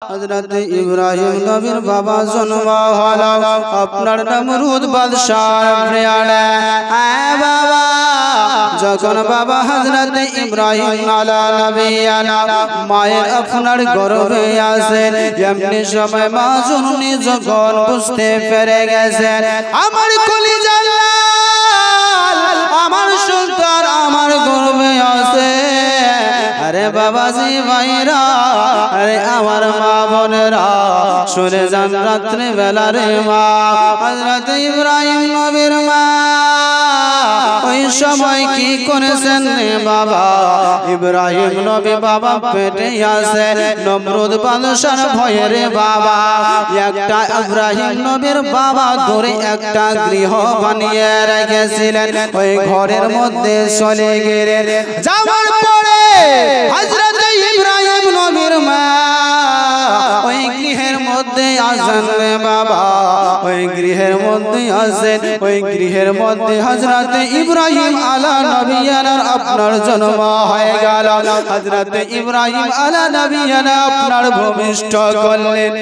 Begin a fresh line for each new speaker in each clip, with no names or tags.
हजरत इब्राहिम नबीर बाबा जन्म हलो आपनार नमरूद बादशाह प्रियाणे बाबा जखन बाबा हजरत इब्राहिम आला नबियाना माয়ের আপনার গর্ভে আছেন এমনি সময় মা জননী যখন বুঝতে পেরে গেছেন আমার কলিজা লাল আমার সন্তান আমার গর্ভে আছে अरे बाबा जी भाईरा अरे आमार मा बोनेरा शुने जान रात्रि बेला रे मा हजरत इब्राहिम नबीर मा ओई समय की करेছেন रे बाबा इब्राहिम नबी बाबा पेटे आछे नमरूद बादशाहर भये रे बाबा एकटा इब्राहिम नबीर बाबा धरे एकटा गृह बानिয়ে রেখেছিলেন ওই ঘরের মধ্যে চলে গেলেন যাওয়ার পরে हजरत इब्राहिम नबीर मा ओई गृहेर मध्य आছেন रे बाबा ओई गृहेर मध्य आছেন ओई गृहेर मध्य हजरत इब्राहिम आला नबियानार आपनार जन्म हये गेल हजरत इब्राहिम आला नबियाना आपनार भूमिष्ठ करलेन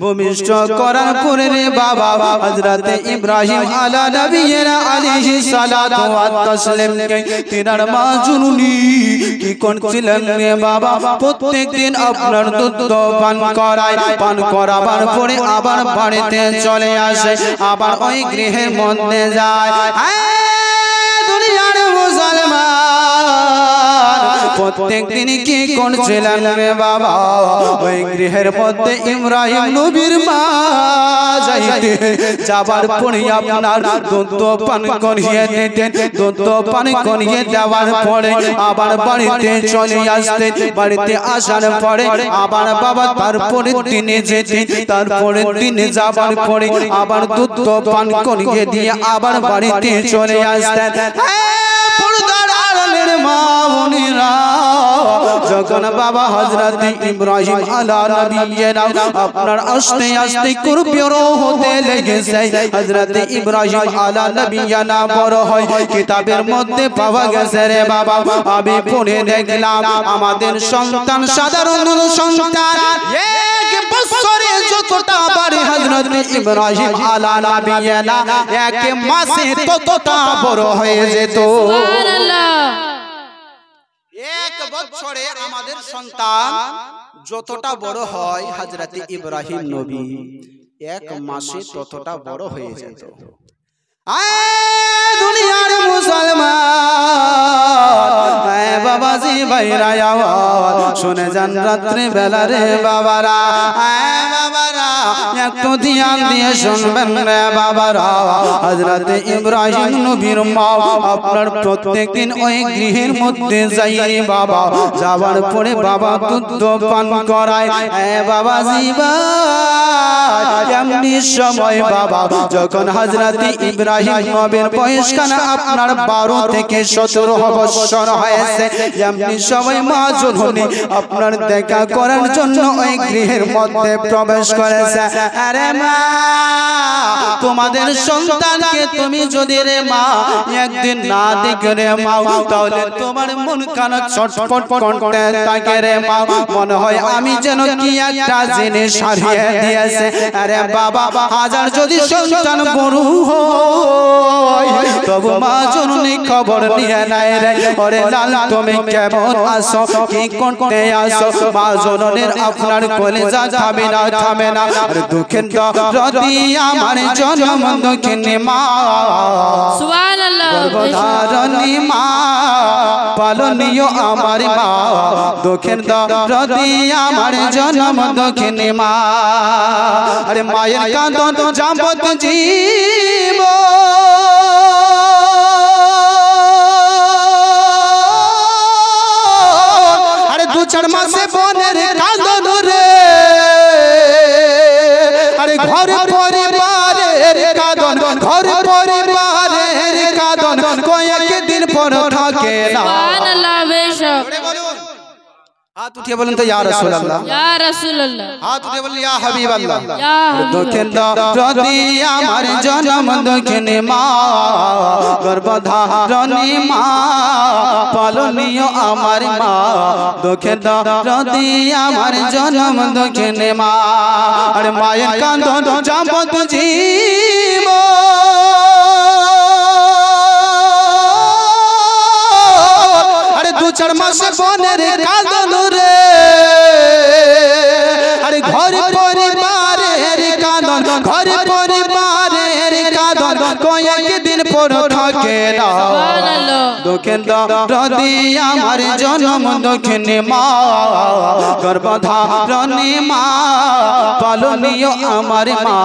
भूमिष्ठ करार परे रे बाबा हजरत इब्राहिम आला नबियना अलैहि सलातु व तस्लीम के तिनार मा जुनुनी की करছিলেন रे बाबा प्रत्येक दिन আপনার দুধ পান করায় পান করাবার পরে আবার বাড়িতে চলে আসে আবার ওই গৃহের মধ্যে যায় দুনিয়ার মুসলমান प्रत्येक दिन की করছিলেন রে বাবা ওই গৃহের মধ্যে ইব্রাহিম নবীর মা যাইতে যাবার পরে আপনার দুধ পান করিয়ে দিতেন দুধ পান করিয়ে দেওয়ার পরে আবার বাড়িতে চলে আসতেন বাড়িতে আসার পরে আবার বাবা তারপরে দিনে যেতেন তারপরে দিনে যাবার পরে আবার দুধ পান করিয়ে দিয়ে আবার বাড়িতে চলে আসতেন जखन बाबा हजरत इब्राहिम आला नबियना आपनार आस्ते आस्ते कुर्बियर होते लेगेছে हजरत इब्राहिम आला नबियना बड़ হয় কিতাবের মধ্যে পাওয়া গেছে রে বাবা আমি পড়ে দেখলাম আমাদের সন্তান সাধারণ সন্তান এক বছরে যতটা বাড়ে হযরত ইব্রাহিম আলা নবিয়ানা এক মাসে ততটা বড় হয়ে যেত সুবহানাল্লাহ एक बछरे आमादेर सन्तान যতটা বড় হয় হযরত ইব্রাহিম নবী एक मासे ততটা বড় হয়ে যেত दुनियार मुसलमान बाबाजी भाईरा शुने जान रात्रि बेला रे बाबारा बाबारा एकटू ध्यान दिए शुनबेन रे बाबारा हजरत इब्राहिम नबीर मा आपनार प्रत्येक दिन ओई गृहेर मध्य जाइए बाबा जावार परे बाबा दूध पान कराय बाबाजी भाई एमनि समय बाबा जखन हजरत इब्राहिम नबीर बयस काना आपनार 12 থেকে 17 বছর হয়েছে এমনি সময় মা জননী আপনার দেখা করার জন্য ওই গৃহের মধ্যে প্রবেশ করেছে আরে মা তোমাদের সন্তানকে তুমি যদি রে মা একদিন না দেখে রে মা তাহলে তোমার মন কানা ছটফট করতে থাকে রে মা মনে হয় আমি যেন কি একটা জিনিস হারিয়ে দিয়েছে আরে বাবা হাজার যদি সন্তান বড় হয় তবু মা জননী খবর নিয়ে নাই রে ওরে লাল তুমি কেমন আছো কি করতে আছো মা জননীর আপনার কলেজা থামে না আর দুঃখের দরদি আমার জনম দুঃখিনী মা সুবহানাল্লাহ গর্ভধারণী মা পালনীয় আমার মা দুঃখের দরদি আমার জনম দুঃখিনী মা আরে মায়ের কাঁদন যাবত জীব चार मासे बोनेर कांदन रे अरे घर परिवारेर कांदन घर परिवारेर कांदन कয়েক दिन पर থাকে না সুবহানাল্লাহ বেশক আর हाथ उठिए बोलें तो या रसूल अल्लाह,
या रसूल अल्लाह,
हाथ उठिए बोलें या हबीब अल्लाह।
या हबीब
दुखी আমার জনম দুঃখিনী মা, গর্ভধারণী মা, পালনীয় আমার মা, দুঃখে দরদি আমার জনম দুঃখিনী মা। আর মায়ের কান্দন যাবত জীব, আরে 2-4 মাস বনের কান্দন রে, আরে ঘর পরিবারের কান্দন, ঘর পরিবারের কান্দন কয়েকদিন পর থাকে না। দুঃখে দরদি আমার জনম দুঃখিনী মা, গর্ভধারণী মা, পালনীয় আমার মা,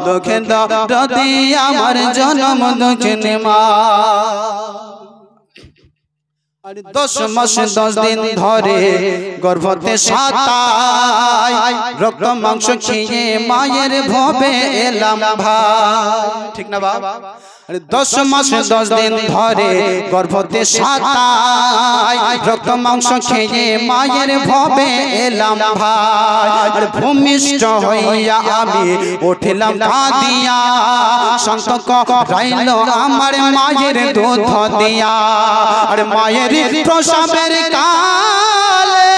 দুঃখে দরদি আমার জনম দুঃখিনী মা। 10 মাস 10 দিন ধরে গর্ভতে সাতাই, রক্ত মাংস খেয়ে মায়ের ভবে এলাম ভাই, ঠিক না বাবা? 10 মাস 10 দিন ধরে গর্ভতে সাতাই, রক্ত মাংস খেয়ে মায়ের ভবে এলাম ভাই। আর ভূমিষ্ঠ হইয়া আমি উঠিলাম কাঁদিয়া, সন্তক রাইল আমার মায়ের দুধ দিয়া। আর মায়ের প্রসবের কালে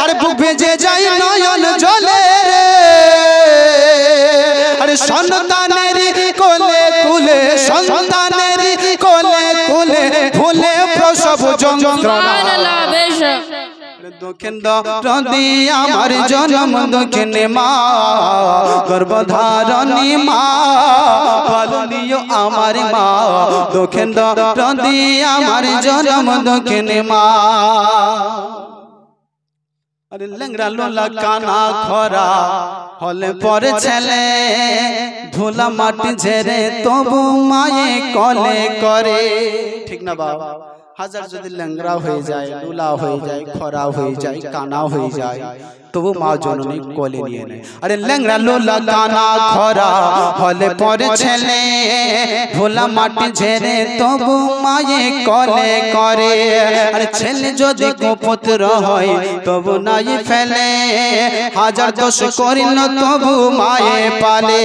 আর বুক ভেজে যাই নয়ন জলে রে, আরে সন্তানের কোলে কুলে, সন্তানের কোলে কুলে ভুলে প্রসব যন্ত্রণা।
সুবহানাল্লাহ, বেশক
দুঃখে দরদি আমার জনম দুঃখিনী মা, গর্ভধারণী মা, পালনীয় আমার মা, দুঃখে দরদি আমার জনম দুঃখিনী মা। আরে লেংরা লোলা কানা খরা হলে পরে ছেলে, ধুলা মাটি ঝেড়ে তবু মায়ে কলে করে, ঠিক না বাবা? হাজার যদি লেংরা হয়ে যায়, লুলা হয়ে যায়, খরা হয়ে যায়, কানা হয়ে যায়, তবু মা জননী কোলে নিয়ে নেয়। আরে লেংরা লোলা কানা খরা হলে পরে ছেলে, ধুলা মাটি ঝেড়ে তবু মায়ে কলে করে। আরে ছেলে যদি কুপুত্র হয় তবু নাই ফেলে, হাজার দোষ করিল তবু মায়ে পালে।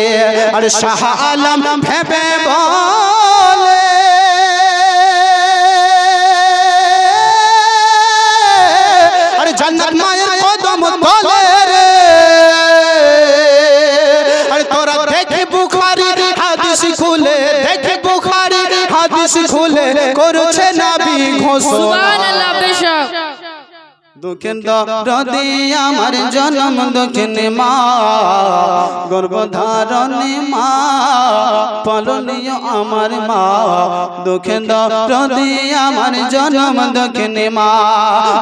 আরে শাহ আলম ভেবে বলে, জান্নাত মায়ের কদম তলে রে, আরে তোরা দেখি বুখারী হাদিস খুলে, দেখি বুখারী হাদিস খুলে করছে নবী ঘোষণা।
সুবহানাল্লাহ, বেশক
দুঃখে দরদি আমার জনম দুঃখিনী মা, গর্ভধারণী মা, পালনীয় আমার মা, দুঃখে দরদি আমার জনম দুঃখিনী মা।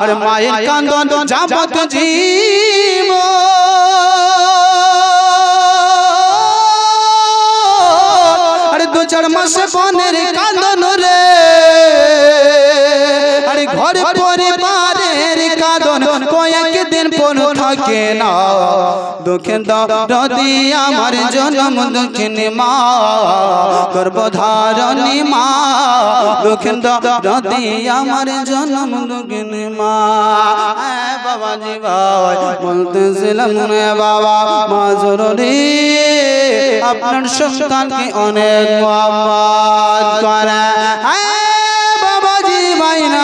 আর মায়ের কান্দন যাবত জীব, আরে 2-4 মাস বনের কান্দন রে, আরে ঘর পরিবারের কাঁদন কয়েকদিন পর থাকে না। দুঃখে দরদি আমার জনম দুঃখিনী মা, গর্ভধারণী মা, দুঃখে দরদি আমার জনম দুঃখিনী মা। বাবাজি ভাই বলতেছিলাম রে বাবা, মা জরুরি আপনার সন্তানকে অনেক মহব্বত করে। বাবাজি ভাই না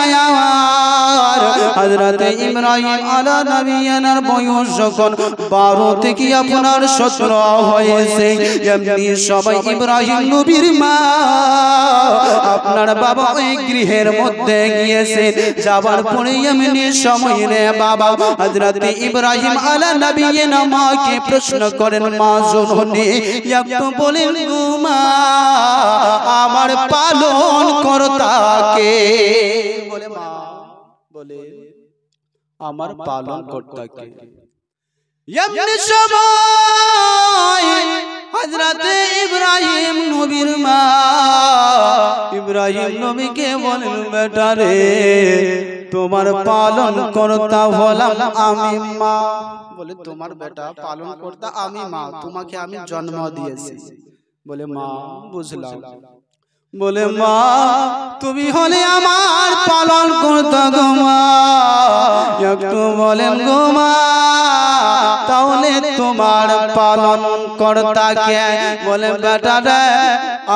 হযরত ইব্রাহিম আলা নবিয়ানার বয়স যখন 12 থেকে আপনার 17 হয়েছে, এমনি সবাই ইব্রাহিম নবীর মা আপনার বাবা ওই গৃহের মধ্যে গিয়েছেন। যাবার পরে এমনি সময় রে বাবা হযরত ইব্রাহিম আলা নবিয়ানা মাকে প্রশ্ন করেন, মা জননী একটু বলেন গো মা, আমার পালন কর্তা কে? বলে মা, বলে আমার পালন কর্তা কে? এমনি সময় হযরত ইব্রাহিম নবীর মা ইব্রাহিম নবীকে বলেন, বেটা রে তোমার পালন কর্তা হলাম আমি মা। বলে তোমার বেটা পালন কর্তা আমি মা, তোমাকে আমি জন্ম দিয়েছি। বলে মা বুঝলাম। বলে মা তুমি হলে আমার পালন করতে গো মা একটু বলেন গো মা তাহলে তোমার পালন কর্তা কে বলে বেটা রে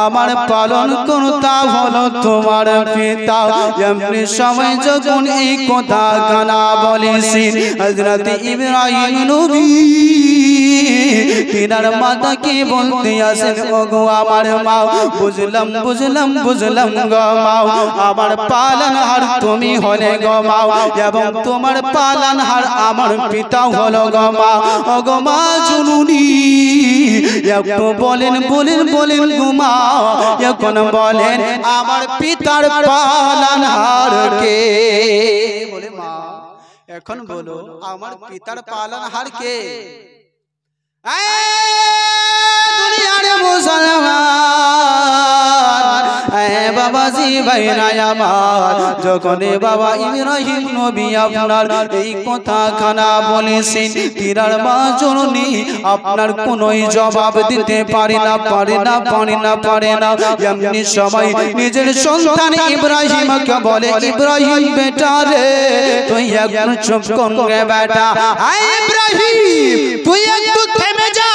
আমার পালন কর্তা হলো তোমার পিতা এমনি সময় যখন এই কথা গানা বলেছি হযরত ইব্রাহিম নবী তিনার মাতাকে বলতে আসেন ওগো আমার মা বুঝলাম বুঝলাম বুঝলাম গো মা আমার পালনহার তুমি হলে গো মা এবং তোমার পালনহার আমার পিতা হলো গো মা ওগো মা জননী একটু বলেন বলেন বলেন গো মা এখন বলেন আমার পিতার পালনহার কে বলে মা এখন বলো আমার পিতার পালনহার কে দুনিয়ার মুসলমান বাবাজি ভাইরা আমার যখন বাবা ইব্রাহিম নবী আপনার এই কথা খানা বলেছেন তিনার মা জননী আপনার কোনোই জবাব দিতে পারে না পারে না পারে না পারে না এমনি সময় নিজের সন্তান ইব্রাহিমকে বলে ইব্রাহিম বেটা রে তুই একটু চুপ কর রে বেটা ইব্রাহিম তুই একটু থেমে যা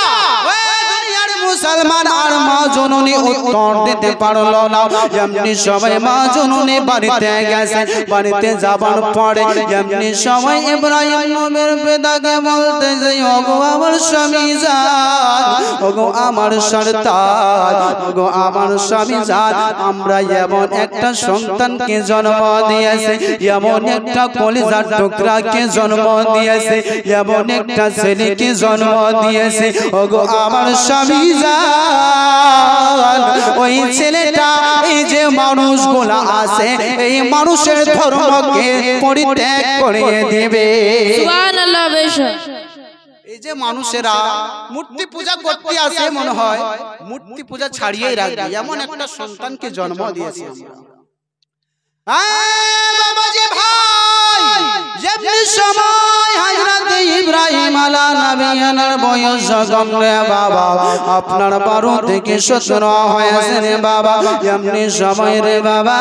মুসলমান আর মা জননী উত্তর দিতে পারলো না এমনি সময় মা জননী বাড়িতে গেছে বাড়িতে যাবার পরে এমনি সময় ইব্রাহিম নবীর পিতাকে বলতে যাই ওগো আমার স্বামী জান ওগো আমার সরদার ওগো আমার স্বামী জান আমরা এমন একটা সন্তানকে জন্ম দিয়েছে এমন একটা কলিজার টুকরাকে জন্ম দিয়েছে এমন একটা ছেলেকে জন্ম দিয়েছে ওগো আমার স্বামী ওই ছেলেটা এই যে মানুষগুলা আছে এই মানুষের ধর্মকে পরিত্যাগ করে দিবে
সুবহানাল্লাহ বেশক
এই যে মানুষেরা মূর্তি পূজা করতে আসে মনে হয় মূর্তি পূজা ছাড়িয়েই রাখবে এমন একটা সন্তানকে জন্ম দিয়েছে বাবাজি ভাই যেমনি সময় হযরত ইব্রাহিম আলা নবিয়ানার বয়স যখন রে বাবা আপনার 12 থেকে 17 হয়েছে রে বাবা এমনি সময় রে বাবা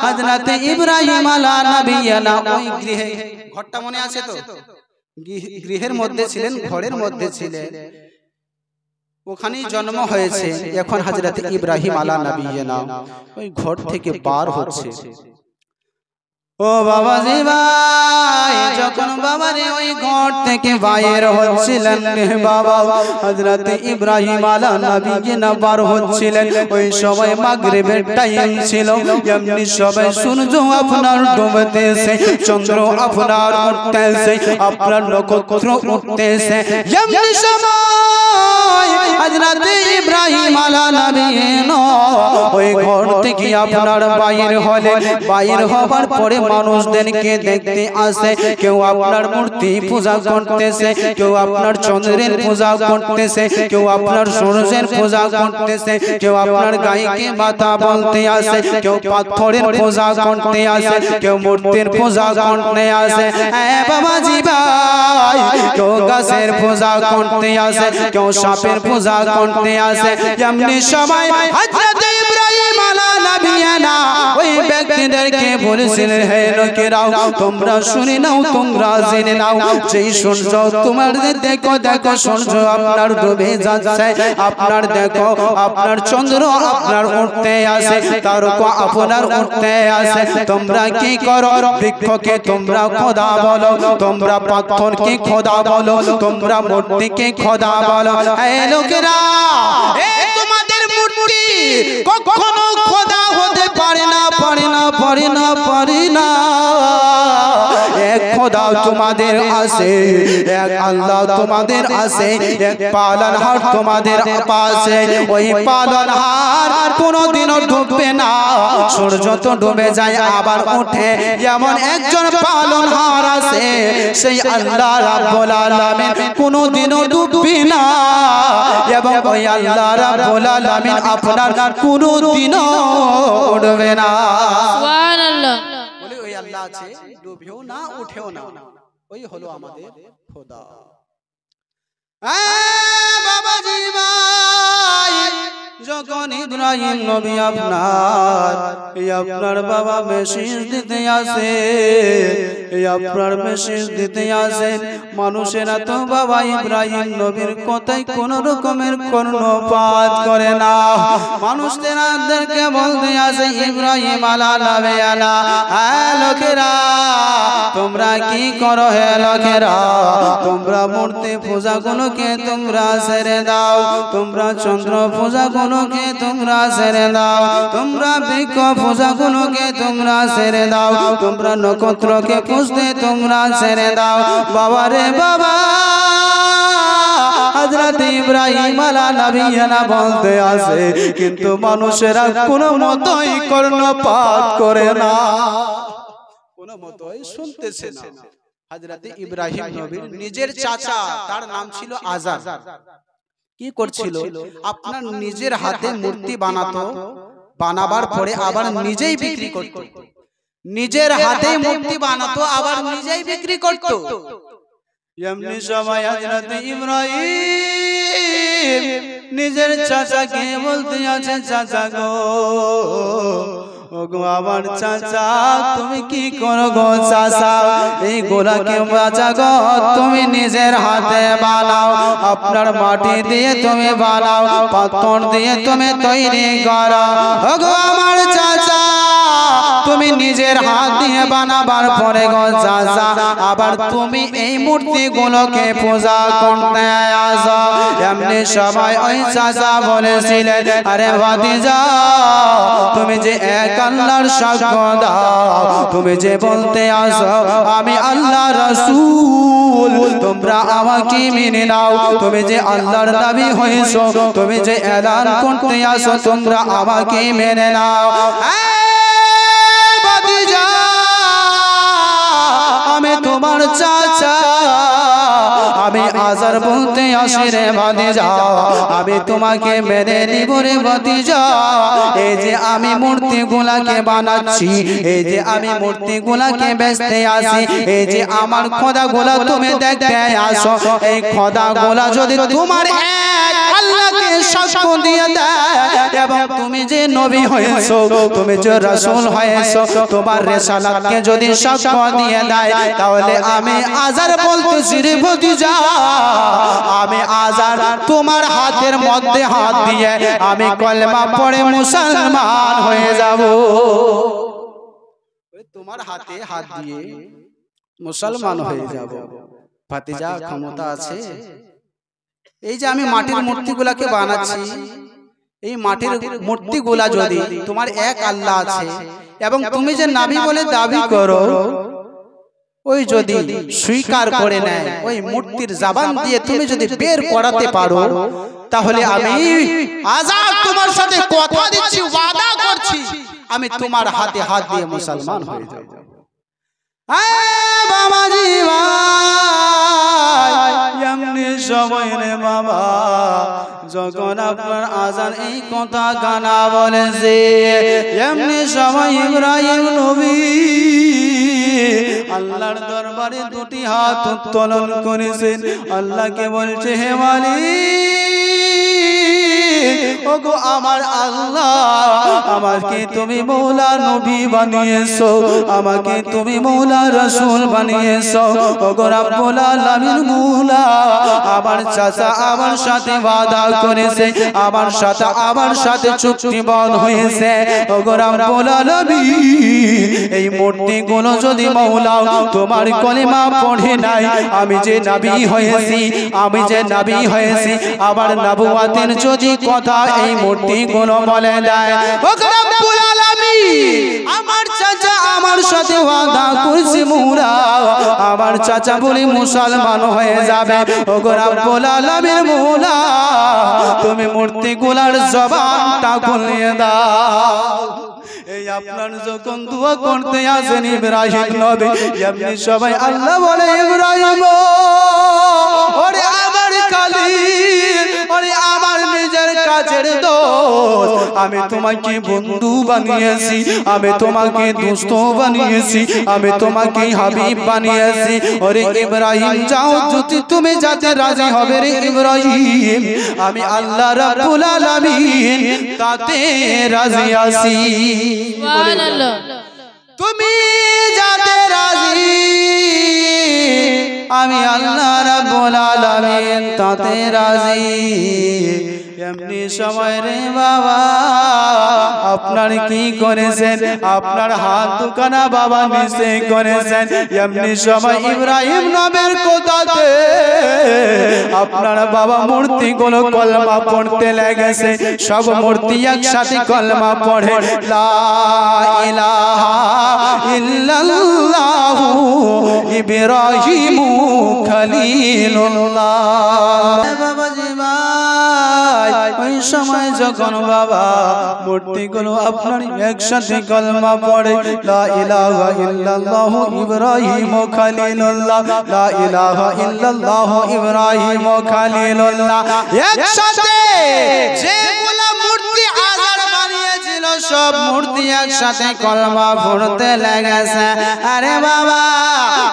হযরত ইব্রাহিম আলা নবিয়ানা ওই গৃহে ঘরটা মনে আছে তো গৃহের মধ্যে ছিলেন ঘরের মধ্যে ছিলেন ওখানেই জন্ম হয়েছে এখন হযরত ইব্রাহিম আলা নবিয়ানা ওই ঘর থেকে বার হচ্ছে ও বাবাজি ভাই যখন বাবারে ওই ঘর থেকে বাইর হচ্ছিলেন রে বাবা হযরত ইব্রাহিম আলা নবিয়ানা বার হচ্ছিলেন ওই সময় মাগরিবের টাইম ছিল এমনি সময় সূর্য আপনার ডুবতেছে চন্দ্র আপনার উঠতেছে আপনার নক্ষত্র উঠতেছে এমনি সময় হযরত ইব্রাহিম আলা নবিয়ানা ওই ঘর থেকে আপনার বাইর হলেন বাইর হবার পরে মানুষদেরকে দেখতে আসে কেউ আপনার মূর্তি পূজা করতেছে কেউ আপনার চন্দ্রের পূজা করতেছে কেউ আপনার সূর্যের পূজা করতেছে কেউ আপনার গায়কে মাতা বলতে আসে কেউ পাথরের পূজা করতে আসে কেউ মূর্তির পূজা করতে আসে বাবাজি ভাই কেউ গাছের পূজা করতে আসে কেউ সাপের পূজা করতে আসে এমনি সময় হযরত ইব্রাহিম আলা নবিয়ানা ওই ব্যক্তিদেরকে বলেছিলেন হে লোকেরাও তোমরা শুনে নাও তোমরা জেনে নাও যেই সূর্য তোমার দেখো দেখো সূর্য আপনার ডুবে যাচ্ছে আপনার দেখো আপনার চন্দ্র আপনার উঠতে আসে তারকা আপনার উঠতে আসে তোমরা কি করো বৃক্ষকে তোমরা খোদা বলো তোমরা পাথরকে খোদা বলো তোমরা মূর্তিকে খোদা বলো হে লোকেরা তোমাদের মূর্তি কখনো খোদা হতে পারে না পারে না পারে না পারে না এক খোদা তোমাদের আছে এক আল্লাহ তোমাদের আছে এক পালনহার তোমাদের পাশে ওই পালনহার কোনোদিনও ডুববে না সূর্য তো ডুবে যায় আবার ওঠে যেমন একজন পালনহার আছে সেই আল্লাহ রাব্বুল আলামিন কোনোদিনও ডুববে না এবং ওই আল্লাহ রাব্বুল আলামিন আপনার কোনোদিনও উঠবে না
সুবহানাল্লাহ
বলে ওই আল্লাহ আছে ডুবেও না উঠেও না ওই হলো আমাদের খোদা বাবাজি ভাই যখন ইব্রাহিম নবী আপনার বাবা মেসেজ দিতে আসে, আপনার মেসেজ দিতে আসেন, মানুষেরা তো বাবা ইব্রাহিম নবীর কথায় কোন রকমের কর্ণপাত করে না। মানুষদেরকে বলতে আসে ইব্রাহিম আলা নবী আলা, লোকেরা তোমরা কি করো? হে লোকেরা, তোমরা মূর্তি পূজা গুলোকে তোমরা ছেড়ে দাও, তোমরা চন্দ্র পূজা গুলোকে তোমরা ছেড়ে দাও, তোমরা বৃক্ষ পূজা গুলোকে তোমরা ছেড়ে দাও, তোমরা নক্ষত্রকে পুজতে তোমরা ছেড়ে দাও। বাবা রে বাবা, হযরত ইব্রাহিম আলাইহিস সালাম বলতে আসে, কিন্তু মানুষেরা কোনো মতই কর্ণপাত করে না, কোনো মতই শুনতেছে না। হযরত ইব্রাহিম নবীর নিজের চাচা, তার নাম ছিল আজার, কি করছিল? আপনার নিজের হাতে মূর্তি বানাতো, বানাবার পরে আবার নিজেই বিক্রি করত, নিজের হাতে মূর্তি বানাতো আবার নিজেই বিক্রি করত। এমনি সময় হযরত ইব্রাহিম নিজের চাচাকে বলতে আছে, চাচা গো, ওগো আমার চাচা, তুমি কি করো গো চাচা? এই গোলাকে বাঁচা গো, তুমি নিজের হাতে বানাও, আপনার মাটি দিয়ে তুমি বানাও, পাথর দিয়ে তুমি তৈরি করো। ওগো আমার চাচা, তুমি নিজের হাত দিয়ে বানাবার পরে গো চাচা, আবার তুমি এই মূর্তিগুলোকে পূজা করতে আসো। এমনি সবাই ওই চাচা বলেছিলেন, আরে ভাতিজা, তুমি যে এক আল্লাহর সাক্ষ্য দাও, তুমি যে বলতে আসো আমি আল্লাহ রাসূল, তোমরা আমাকে মেনে নাও, তুমি যে আল্লাহর নবী হয়েছো, তুমি যে এলান করতে আসো, তোমরা আমাকে মেনে নাও। আমি তোমার চাচা, আমি আজার বলতে আসি রে ভাতিজা, আমি তোমাকে মেনে নিব রে ভাতিজা। এই যে আমি মূর্তিগুলাকে বানাচ্ছি, এই যে আমি মূর্তিগুলাকে বেচতে আসি, এই যে আমার খোদাগুলা তুমি দেখতে আসো, এই খোদাগুলা যদি তোমার এক আল্লাহকে সাক্ষ্য দিয়ে দেয় এবং তুমি যে নবী হয়েছো, তুমি যে রাসূল হয়েছো, তোমার রিসালাতকে যদি সাক্ষ্য দিয়ে দেয়, তাহলে আমি আজার বলতেছি রে ভাতিজা, আমি আজার তোমার হাতের মধ্যে হাত দিয়ে আমি কলেমা পড়ে মুসলমান হয়ে যাব। তোমার হাতে হাত দিয়ে মুসলমান হয়ে যাব। ভাতিজা, ক্ষমতা আছে? এই যে আমি মাটির মূর্তিগুলাকে বানাচ্ছি, এই মাটির মূর্তিগুলা যদি তোমার এক আল্লাহ আছে এবং তুমি যে নবী বলে দাবি করো, ওই যদি স্বীকার করে নেয়, ওই মূর্তির জবান দিয়ে তুমি যদি বের করাতে পারো, তাহলে আমি আজাদ তোমার সাথে কথা দিচ্ছি, ওয়াদা করছি, আমি তোমার হাতে হাত দিয়ে মুসলমান হয়ে যাব। বাবাজি ভাই, এমনি সময় রে বাবা, যখন আপনার আজান এই কথা গানা বলেছে, এমনি সময় ইব্রাহিম নবী আল্লাহর দরবারে দুটি হাত উত্তোলন করেছেন, আল্লাহকে বলছে, হে মালিক, ওগো আমার আল্লাহ, আমাকে তুমি মৌলা নবী বানিয়েছো, আমাকে তুমি মৌলা রাসূল বানিয়েছো, ওগো রব্বুল আলামিন মৌলা, আমার চাচা আমার সাথে ওয়াদা করেছে, আমার সাথে চুক্তিবদ্ধ হয়েছে, ওগো রব্বুল আলামিন, এই মূর্তিগুলো যদি মৌলা তোমার কলেমা পড়ে নাই, আমি যে নবী হয়েছি, আবার নবুয়াতের যদি কথা এই মূর্তিগুলো বলে দেয়, ওগো রব্বুল আলামিন, আমার চাচা আমার সাথে ওয়াদা করেছে মৌলা, আমার চাচা বলে মুসলমান হয়ে যাবে। ওগো রব্বুল আলামিন মৌলা, তুমি মূর্তিগুলার জবানটা খুলে দাও। এই আপনার যখন দোয়া করতে আসেন ইব্রাহিম নবী, এমনি সবাই আল্লাহ বলে, ইব্রাহিম ওরে আমার কালিল, ওরে আমার নিজের কাজের দোষ আমি তোমাকে বন্ধু বানিয়েছি আমি তোমাকে দোস্ত বানিয়েছি আমি তোমাকে হাবিব বানিয়েছি ওরে ইব্রাহিম যাও যদি তুমি যাতে রাজি হবে রে ইব্রাহিম আমি আল্লাহ রাব্বুল আলামিন তাতে রাজি আছি
সুবহানাল্লাহ
তুমি যাতে রাজি আমি আল্লাহ রাব্বুল আলামিন তাতে রাজি এমনি সময় রে বাবা আপনার কি করেছেন আপনার হাত দুখানা বাবা নিচে করেছেন এমনি সময় ইব্রাহিম নামের কোথাতে আপনার বাবা মূর্তিগুলো কলমা পড়তে লেগেছে সব মূর্তি একসাথে কলমা পড়ে লা ইলাহা ইল্লাল্লাহু ইব্রাহিমু খলিলুল্লাহ বাবাজি ভাই ওই সময় যখন বাবা মূর্তিগুলো আপনার একসাথে কলমা পড়ে লা ইলাহা ইল্লাল্লাহু ইব্রাহিমু খলিলুল্লাহ লা ইলাহা ইল্লাল্লাহু ইব্রাহিমু খলিলুল্লাহ একসাথে যেগুলা মূর্তি আজার বানিয়েছিল সব মূর্তি একসাথে কলমা পড়তে লেগেছে আরে বাবা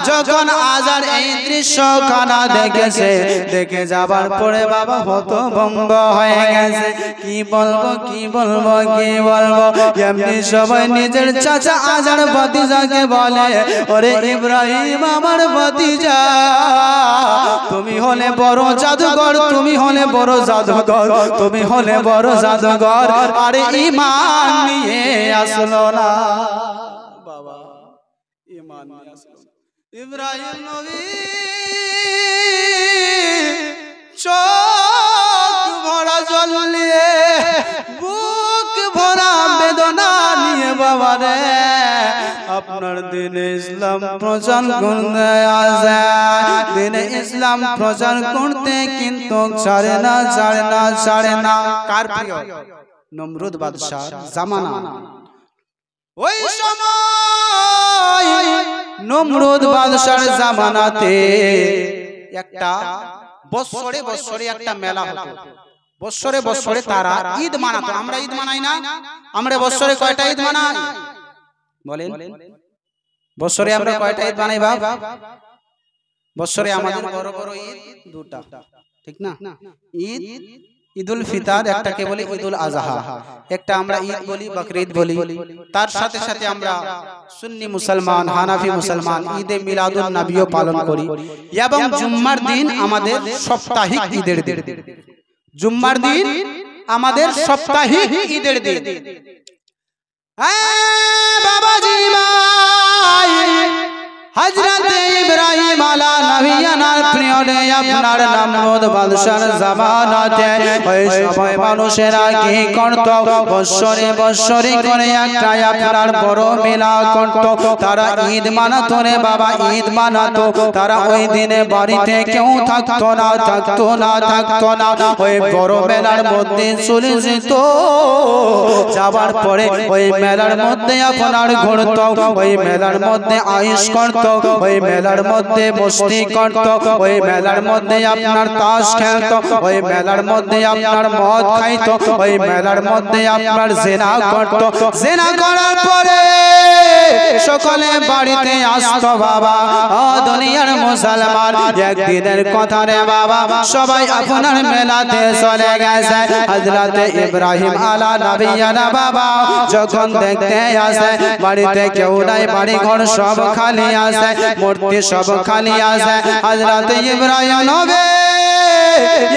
যখন আজার এই দৃশ্যখানা দেখেছে দেখে যাবার পরে বাবা হতভম্ব হয়ে গেছে কি বলবো কি বলবো কি বলবো এমনি সবাই নিজের চাচা আজার ভাতিজাকে বলে ওরে ইব্রাহিম আমার ভাতিজা তুমি হলে বড় জাদুঘর তুমি হলে বড় জাদুঘর তুমি হলে বড় জাদুঘর আরে ঈমান নিয়ে আসলো না বাবা ঈমান নিয়ে আসলো ইব্রাহিম নবী চোখ ভরা জল নিয়ে বুক ভরা বেদনা নিয়ে বাবা রে আপনার দিনে ইসলাম প্রচার করতে আসে দিনে ইসলাম প্রচার করতে কিন্তু ছাড়ে না কার প্রিয় নমরুদ বাদশাহ জামানা ওই সময় নমরুদ বাদশার জামানাতে একটা বছরে বছরে একটা মেলা হতো বছরে বছরে তারা ঈদ মানাতো আমরা ঈদ মানাই না আমরা বছরে কয়টা ঈদ মানাই বলেন বছরে আমরা কয়টা ঈদ মানাই বাপ বছরে আমাদের বড় বড় ঈদ দুটো ঠিক না ঈদ ঈদুল ফিতর একটাকে বলি ঈদুল আযহা একটা আমরা ঈদ বলি বকরিদ বলি তার সাথে সাথে আমরা সুন্নি মুসলমান হানাফি মুসলমান ঈদে মিলাদুন নবীও পালন করি এবং জুম্মার দিন আমাদের সাপ্তাহিক ঈদের দিন জুম্মার দিন আমাদের সাপ্তাহিক ঈদের দিন বাবাজি ভাই হযরত ইব্রাহিম আলা নবিয়ানার প্রিয় রে আপনার নমরুদ বাদশার জামানাতে ওই সময় মানুষেরা কি করত বছরে বছরে করে একটা আপনার বড় মেলা করত তারা ঈদ মানাতো রে বাবা ঈদ মানাতো তারা ওই দিনে বাড়িতে কেউ থাকতো না ওই বড় মেলার মধ্যে চলে যেত যাবার পরে ওই মেলার মধ্যে আপনার ঘুরত ওই মেলার মধ্যে আয়েশ করত ওই মেলার মধ্যে মস্তি করত ওই মেলার মধ্যে আপনার তাস খেলতো ওই মেলার মধ্যে আপনার মদ খাইতো ওই মেলার মধ্যে আপনার জিনা করত জিনা করার পরে সকলে বাড়িতে আসতো বাবা ও দুনিয়ার মুসলমান একদিনের কথা রে বাবা সবাই আপনার মেলাতে চলে গেছে হযরত ইব্রাহিম আলা নবিয়ানা বাবা যখন দেখতে আসে বাড়িতে কেউ নাই বাড়ি ঘর সব খালি আছে মূর্তি সব খালি আছে হযরত ইব্রাহিম নবী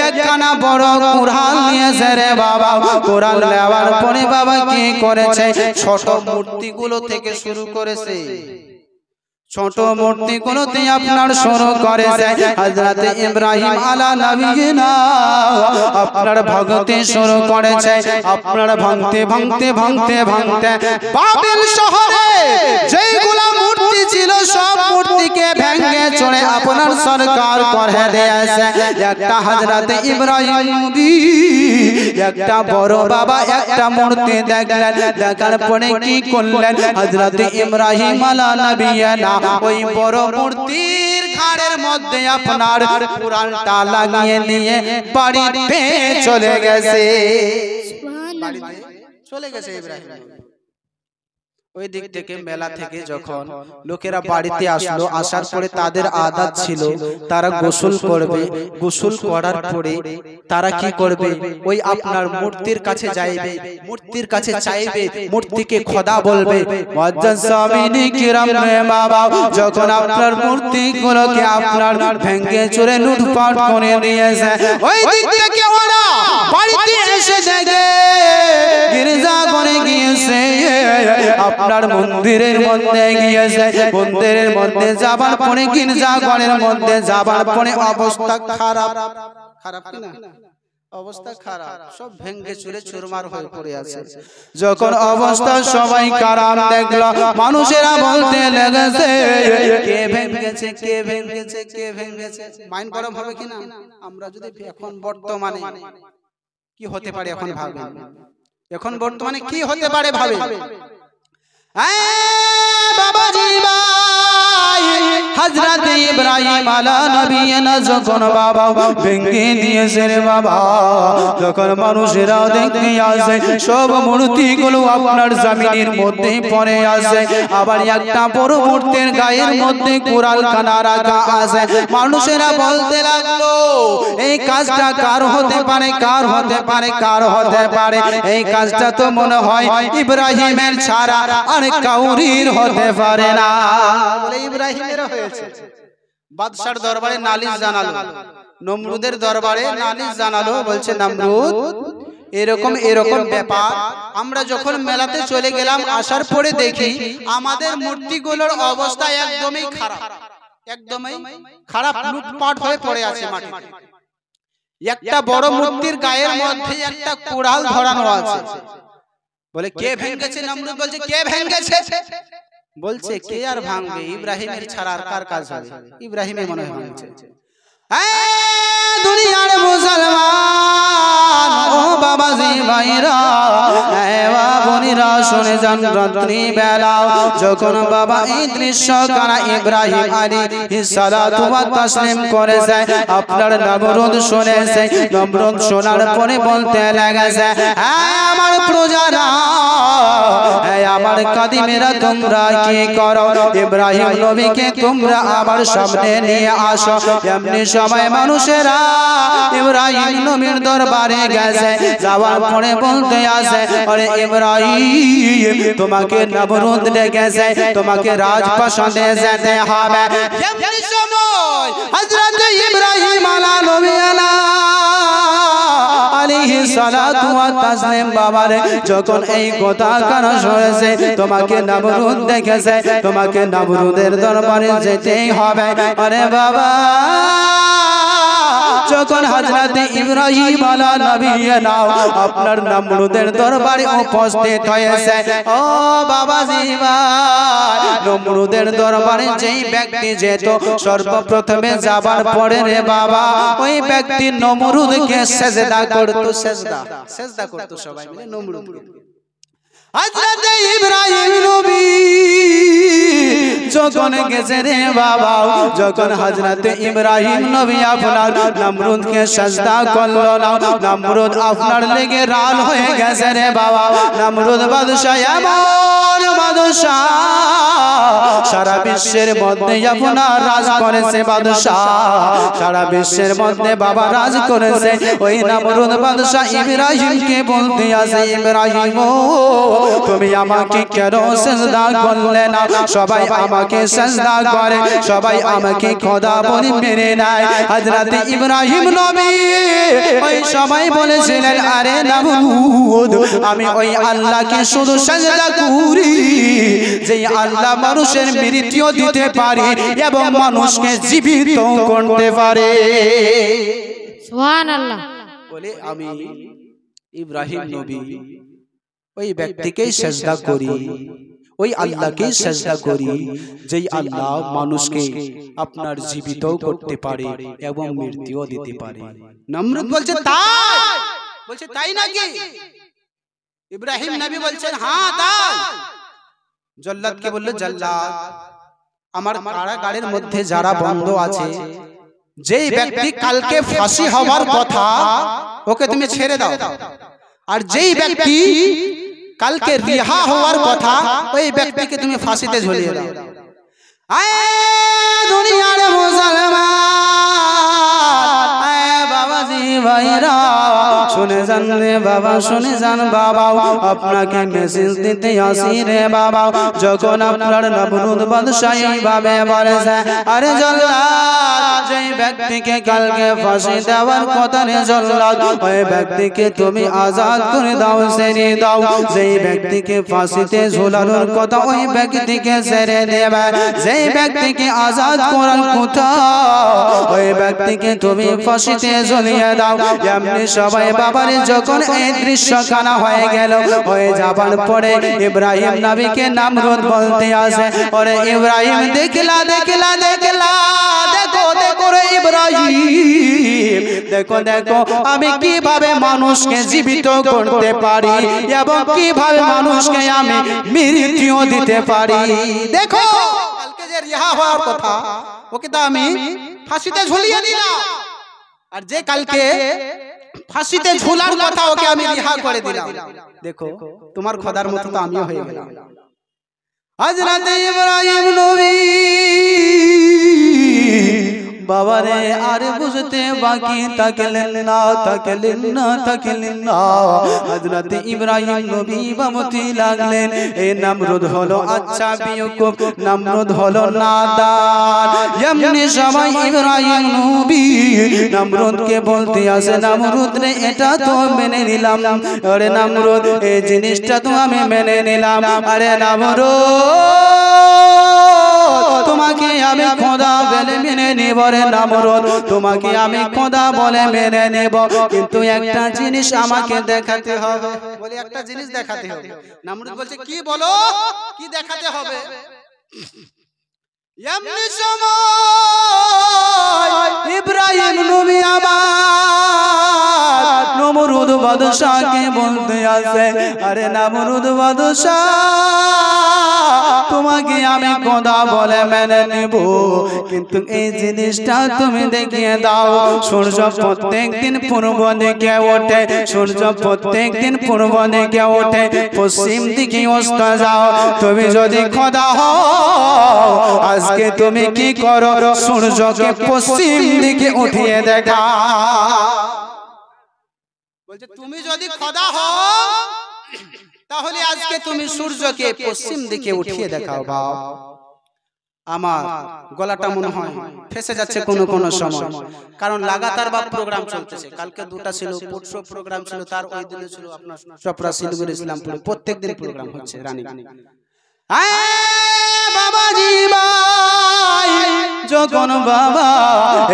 একখানা বড় কুরআন নিয়েছে রে বাবা কুরআন নেওয়ার পরে বাবা কি করেছে ছোট মূর্তিগুলো থেকে শুরু করেছে ছোট মূর্তিগুলোতে আপনার শুরু করেছে হযরত ইব্রাহিম আলা নবিয়িনা আপনার ভক্তি শুরু করেছে আপনার ভাঙতে বাবিল শহরে যেগুলা মূর্তি ছিল সব মূর্তিকে ভেঙে চড়ে আপনার সরকার করে দিয়েছে একটা হযরত ইব্রাহিম নবী একটা বড় বাবা একটা মূর্তি দেখলেন দেখার পরে কি করলেন হযরত ইব্রাহিম আলা নবিয়ানা ওই বড় মূর্তির ঘাড়ের মধ্যে আপনার কুরআনটা লাগিয়ে নিয়ে বাড়িতে চলে গেছে চলে গেছে ইব্রাহিম ওই দিক থেকে মেলা থেকে যখন লোকেরা বাড়িতে আসলো আসার পরে তাদের আদত ছিল তারা গোসল করবে গোসল করার পরে তারা কি করবে ওই আপনার মূর্তির কাছে যাইবে মূর্তির কাছে চাইবে মূর্তিকে খোদা বলবে মুআজ্জাজ সামিনী কিরাম রে বাবা যখন আপনার মূর্তিগুলোকে আপনার ভেঙে চুরে লুটপাট করে দিয়েছে ওই দিক থেকে ওরা বাড়িতে এসে দেখে গির্জা করে গিয়েছে আপনার মন্দিরের মধ্যে গিয়েছে মন্দিরের মধ্যে যাবার পরে গির্জা ঘরের মধ্যে যাবার পরে অবস্থা খারাপ খারাপ কি না অবস্থা খারাপ সব ভেঙে চুরে চুরমার হয়ে পড়ে আছে যখন অবস্থা সবাই খারাপ দেখলো মানুষেরা বলতে লেগেছে কে ভেঙেছে কে ভেঙেছে কে ভেঙেছে মাইন্ড গরম হবে কি না আমরা যদি এখন বর্তমানে কি হতে পারে এখন ভাবেন এখন বর্তমানে কি হতে পারে ভাবে বাবাজি ভাই হযরত ইব্রাহিম আলা নবিয়ানা যখন বাবা ভেঙে দিয়েছে রে বাবা যখন মানুষেরা দেখতে আসে সব মূর্তিগুলো আপনার জমিনের মধ্যে পড়ে আছে আবার একটা বড় মূর্তির গায়ের মধ্যে কোরআন খানা রাখা আছে মানুষেরা বলতে লাগলো এই কাজটা কার হতে পারে কার হতে পারে কার হতে পারে এই কাজটা তো মনে হয় ইব্রাহিমের ছাড়া আর কাউরির হতে পারে না বলে ইব্রাহিমের হয়েছে বাদশার দরবারে নালিশ জানালো নমরুদের দরবারে নালিশ জানালো বলছে নমরুদ এরকম এরকম ব্যাপার আমরা যখন মেলাতে চলে গেলাম আসার পরে দেখি আমাদের মূর্তিগুলোর অবস্থা একদমই খারাপ লুটপাট হয়ে পড়ে আছে মাটিতে একটা বড় মূর্তির গায়ের মধ্যে একটা কুড়াল ধরানো আছে বলে কে ভেঙেছে নমরুদ বলছে কে ভেঙেছে বলছে কে আর ভাঙবে ইব্রাহিমের ছাড়া আর কার কাজ হবে ইব্রাহিমে মনে হয় ভাঙছে দুনিয়ার মুসলমান ও বাবাজি ভাইরা বোনেরা শুনে যান রাত্রি বেলা যখন বাবা এই দৃশ্য কানা ইব্রাহিম আলাইহিস সালাতু ওয়া তাসলিম করেছে আপনার নমরুদ শুনেছে নমরুদ শোনার পরে বলতে লাগেছে আমার প্রজারা আমার কাদিমেরা তোমরা কি করো ইব্রাহিম নবীকে তোমরা আমার সামনে নিয়ে আসো এমনি সময় মানুষেরা ইব্রাহিম নবীর দরবারে গেছে যাওয়ার পরে বলতে আসে আরে ইব্রাহিম তোমাকে নমরুদ ডেকেছে তোমাকে রাজপ্রাসাদে যেতে হবে এমনি সময় হযরত ইব্রাহিম আলাইহিস সালাতু ওয়া তাসলিম বাবারে যখন এই কথা কানে শুনেছে তোমাকে নমরুদ দেখেছে তোমাকে নমরুদের দরবারে যেতেই হবে আরে বাবা যখন হযরত ইব্রাহিম আলা নবিয়ানা আপনার নমরুদের দরবারে উপস্থিত হয়েছে ও বাবাজি ভাই নমরুদের দরবারে যেই ব্যক্তি যেত সর্বপ্রথমে যাবার পরে রে বাবা ওই ব্যক্তি নমরুদকে সিজদা করত সিজদা করত সবাই মিলে নমরুদকে হযরত ইব্রাহিম নবী যখন গেছে রে বাবা যখন হযরত ইব্রাহিম নবী আপনার নমরুদকে সিজদা করলো না নমরুদ আপনার লেগে রাল হয়ে গেছে রে বাবা নমরুদ বাদশা এমন বাদশা সারা বিশ্বের মধ্যে আপনার রাজ করেছে বাদশা সারা বিশ্বের মধ্যে বাবা রাজ করেছে ওই নমরুদ বাদশা ইব্রাহিমকে বলতে আসে ইব্রাহিম তুমি আমাকে কেন সিজদা করলে না সবাই আমাকে সিজদা করে সবাই আমাকে খোদা বলে মেনে নেয় হযরত ইব্রাহিম নবী ওই সবাই বলেছিলেন আরে নমরুদ আমি ওই আল্লাহকে শুধু সিজদা করি যে আল্লাহ মানুষের মৃত্যু দিতে পারে এবং মানুষকে জীবিত করতে পারে
সুবহানাল্লাহ
বলে আমি ইব্রাহিম নবী ওই ব্যক্তিকেই সিজদা করি ওই আল্লাহকে সেজদা করি যেই আল্লাহ মানুষকে আপনার জীবিতও করতে পারে এবং মৃত্যুও দিতে পারে। নমরুদ বলছে তাই, বলছে তাই নাকি? ইব্রাহিম নবী বলছেন হ্যাঁ তাই। জল্লাদকে বলল জল্লাদ আমার কারাগারের মধ্যে যারা বন্ধ আছে, যেই ব্যক্তি কালকে ফাঁসি হওয়ার কথা ওকে তুমি ছেড়ে দাও, আর যেই ব্যক্তি কালকে রিহা হওয়ার কথা ওই ব্যক্তিকে তুমি ফাঁসিতে ঝুলিয়ে দাও। আয় দুনিয়ার মুসলমান, আয় বাবাজি ভাইরা শুনে যান রে বাবা, শুনে যান বাবা, আপনাকে মেসেজ দিতে আসি রে বাবা। যখন আপনার নমরুদ বাদশা এইভাবে বলেছে, আরে জল্লাদ যেই ব্যক্তিকে কালকে ফাঁসি দেওয়ার কথা রে জল্লাদ, ওই ব্যক্তিকে তুমি আজাদ করে দাও, ছেড়ে দাও। যেই ব্যক্তিকে ফাঁসিতে ঝুলানোর কথা ওই ব্যক্তিকে ছেড়ে দেবে, যেই ব্যক্তিকে আজাদ করার কথা ওই ব্যক্তিকে তুমি ফাঁসিতে ঝুলিয়ে দাও। এমনি সবাই বাবারে যখন এই দৃশ্য কানা হয়ে গেল, হয়ে যাবার পরে ইব্রাহিম নবীকে নমরুদ বলতে আসে, ওরে ইব্রাহিম দেখলা দেখলা দেখলা, দেখো দেখো রে ইব্রাহিম, দেখো দেখো আমি কিভাবে মানুষকে জীবিত করতে পারি এবং কিভাবে মানুষকে আমি মৃত্যু দিতে পারি। দেখো কালকে যে রিহা হওয়ার কথা ওকে তো আমি ফাঁসিতে ঝুলিয়ে দিলাম, আর যে কালকে ফাঁসিতে ঝুলার কথা ওকে আমি রিহা করে দিলাম। দেখো তোমার খোদার মতো তো আমিও হয়ে গেলাম। হযরত ইব্রাহিম নবী বাবারে আর বুঝতে বাকি থাকলেন না, থাকলেন না, থাকলেন না। হযরত ইব্রাহিম নবী ভাবতে লাগলেন এই নমরুদ হলো আচ্ছা বেয়াকুব, নমরুদ হলো নাদান। এমনি সময় ইব্রাহিম নবী নমরুদকে বলতে আসে, নমরুদ রে এটা তো মেনে নিলাম, আরে নমরুদ এই জিনিসটা তো আমি মেনে নিলাম, আরে নমরুদ তোমাকে আমি খোদা বলে মেনে নেব রে নমরুদ, তোমাকে আমি খোদা বলে মেনে নেব, কিন্তু একটা জিনিস আমাকে দেখাতে হবে। বলে একটা জিনিস দেখাতে হবে। নমরুদ বলছে কি বলো, কি দেখাতে হবে? এমনি সময় ইব্রাহিম নবী আমার নমরুদ বাদশাকে বলতে আসে, আরে নমরুদ বাদশা তোমাকে আমি খোদা বলে মেনে নেব, কিন্তু এই জিনিসটা তুমি দেখিয়ে দাও। সূর্য প্রত্যেক দিন পূর্ব দিকে ওঠে, সূর্য প্রত্যেক দিন পূর্ব দিকে ওঠে, পশ্চিম দিকে অস্ত যাও। তুমি যদি খোদা হও আজকে তুমি কি করো, সূর্যকে পশ্চিম দিকে উঠিয়ে দেখা। বলছে তুমি যদি খোদা হও তাহলে আজকে তুমি সূর্যকে পশ্চিম দিকে উঠিয়ে দেখাও। বাবা আমার গলাটা মনে হয় ফেসে যাচ্ছে কোনো কোনো সময়, কারণ লাগাতার বা প্রোগ্রাম চলতেছে। কালকে দুটা ছিল, পুটসো প্রোগ্রাম ছিল, তার ওই দিনে ছিল আপনার চপরা শিলিগুড়ি ইসলামপুরে, প্রত্যেকদিন প্রোগ্রাম হচ্ছে রানী। বাবাজি ভাই যখন বাবা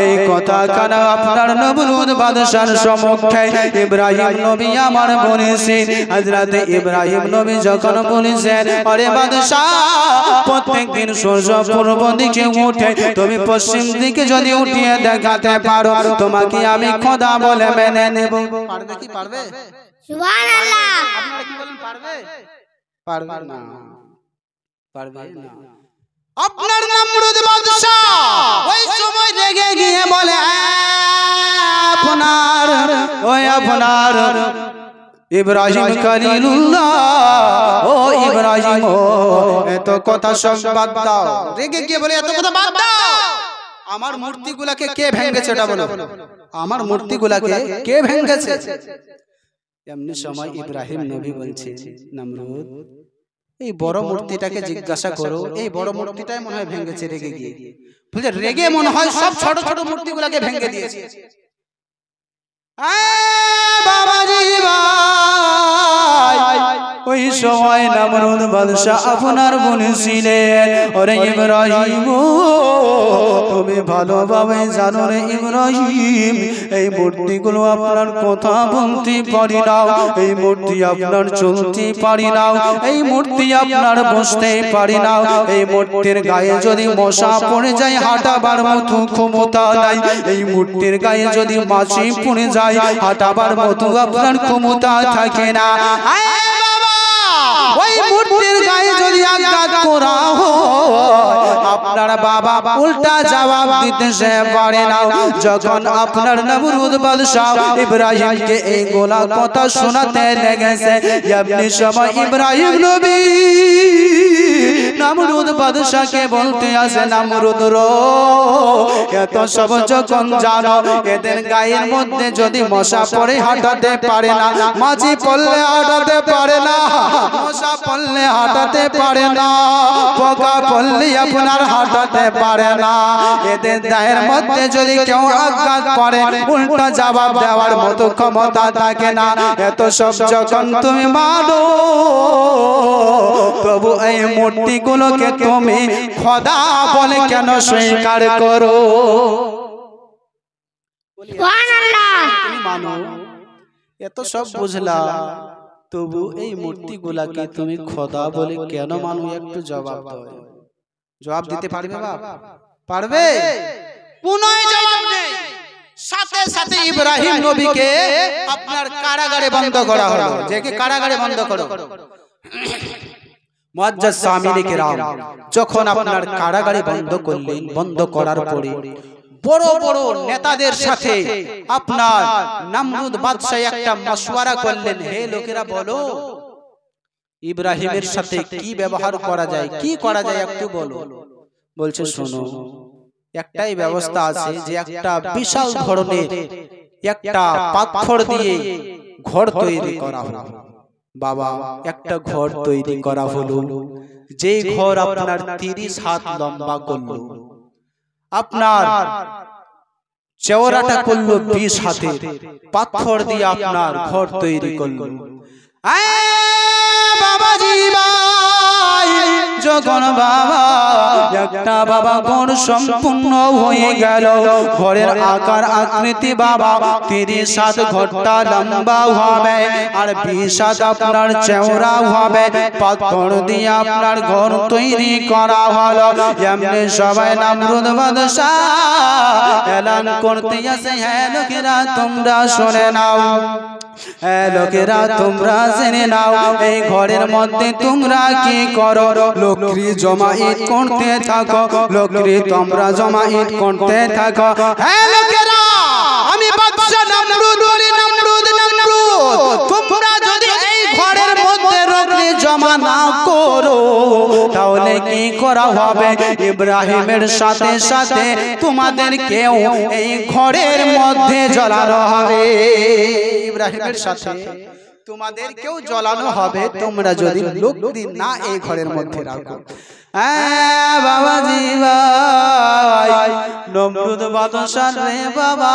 এই কথা কানা আপনার নমরুদ বাদশার সম্মুখে ইব্রাহিম নবী আমার বলেছেন, হযরত ইব্রাহিম নবী যখন বলেছেন, আরে বাদশা প্রত্যেক দিন সূর্য পূর্ব দিকে ওঠে, তুমি পশ্চিম দিকে যদি উঠিয়ে দেখাতে পারো তোমাকে আমি খোদা বলে মেনে নেব। পারবে কি পারবে? সুবহানাল্লাহ। আপনারা কি বলেন পারবে? পারবে না, পারবে না। আপনার নমরুদ বাদশা ওই সময় রেগে গিয়ে বলে, আপনার ওই আপনার ইব্রাহিম খলিলুল্লাহ, ও ইব্রাহিম এত কথা সব বাদ দাও। রেগে গিয়ে বলে এত কথা বাদ দাও, আমার মূর্তিগুলাকে কে ভেঙেছে এটা বলো, আমার মূর্তিগুলাকে কে ভেঙেছে? এমনি সময় ইব্রাহিম নবী বলছে, নমরুদ এই বড় মূর্তিটাকে জিজ্ঞাসা করো, এই বড় মূর্তিটাই মনে হয় ভেঙেছে রেগে গিয়ে। বলছে রেগে মনে হয় সব ছোট ছোট মূর্তিগুলোকে ভেঙে দিয়েছে। বাবাজি ভাই ওই সময় নমরুদ বাদশা আপনার বলেছিলেন ওরে ইব্রাহিম তুমি ভালোভাবে জানো রে ইব্রাহিম এই মূর্তিগুলো আপনার কথা বলতে পারি না, এই মূর্তি আপনার চলতে পারি না, এই মূর্তি আপনার বসতে পারি না, এই মূর্তির গায়ে যদি মশা পড়ে যায় হাঁটাবার মতো ক্ষমতা নাই, এই মূর্তির গায়ে যদি মাছি পড়ে যায় হাঁটাবার মতো আপনার ক্ষমতা থাকে না। ওই মূর্তির গায়ে যদি আঘাত করা হয় আপনার বাবা উল্টা জবাব দিতে সে পারে না। যখন আপনার নমরুদ বাদশা ইব্রাহিমকে এই গোলা কথা শোনাতে লেগেছে এমনি সময় ইব্রাহিম নবী নমরুদ বাদশাকে বলতে আসে নমরুদ রো এত সব যখন জানো এদের গায়ের মধ্যে যদি মশা পড়ে হাঁটাতে পারে না, মাছি পড়লে হাঁটাতে পারে না, মশা পড়লে হাঁটাতে পারে না, পোকা পড়লে আপনার হাঁটাতে পারে না, এদের গায়ের মধ্যে যদি কেউ আঘাত করে উল্টা জবাব দেওয়ার মতো ক্ষমতা থাকে না। এত সব যখন তুমি মানো প্রভু এই মূর্তিগুলোকে তুমি খোদা বলে কেন স্বীকার করো? তুমি মানো এত সব বুঝলা তবু এই মূর্তিগুলাকে তুমি খোদা বলে কেন মানো? একটু জবাব দাও। জবাব দিতে পারবে বাপ? পারবে? পুনরায় জবাব নেই। সাথে সাথে ইব্রাহিম নবীকে আপনার কারাগারে বন্ধ করা হলো। যে কারাগারে বন্ধ করো। মুআজ্জাজ সামিরি কিরাম যখন আপনার কারাগারে বন্ধ করলেন, বন্ধ করার পরে বড় বড় নেতাদের সাথে আপনার নমরুদ বাদশা একটা মাশওয়ারা করলেন, হে লোকেরা বলো ইব্রাহিমের সাথে কি ব্যবহার করা যায়, কি করা যায় একটু বলো। বলছে শোনো একটাই ব্যবস্থা আছে যে একটা বিশাল ধরনের একটা পাথর দিয়ে ঘর তৈরি করা হলো। বাবা একটা ঘর তৈরি করা হলো, যে ঘর আপনার 30 হাত লম্বা করলো, আপনার চওড়াটা করলো 20 হাতের, পাথর দিয়ে আপনার ঘর তৈরি করলো। বাবাজি ভাই যখন বাবা একটা বাবা ঘর সম্পূর্ণ হয়ে গেল, ঘরের আকার আকৃতি বাবা 30 হাত ঘরটা লম্বা হবে আর 20 হাত আপনার চওড়া হবে, পাথর দিয়ে আপনার ঘর তৈরি করা হলো। এমনি সবাই নমরুদ বাদশা এলান করতে আসে, হ্যাঁ লোকেরা তোমরা শুনে নাও, লোকেরা তোমরা জেনে নাও এই ঘরের মধ্যে তোমরা কি করো, লোকরি জমায়েত করতে থাকো, লোকরি তোমরা জমায়েত করতে থাকো। হ্যাঁ লোকেরা আমি বাদশা নমরুদ বলি, নমরুদ নমরুদ তোমরা যদি এই ঘরের মধ্যে লোকরি জমা না করো তাহলে কি করা হবে? ইব্রাহিমের সাথে সাথে তোমাদেরকেও এই ঘরের মধ্যে জ্বালানো হবে, ইব্রাহিমের সাথে তোমাদেরকেও জ্বালানো হবে তোমরা যদি লোকরি না এই ঘরের মধ্যে রাখো। হ্যাঁ বাবাজি ভাই নমরুদ বাদশা রে বাবা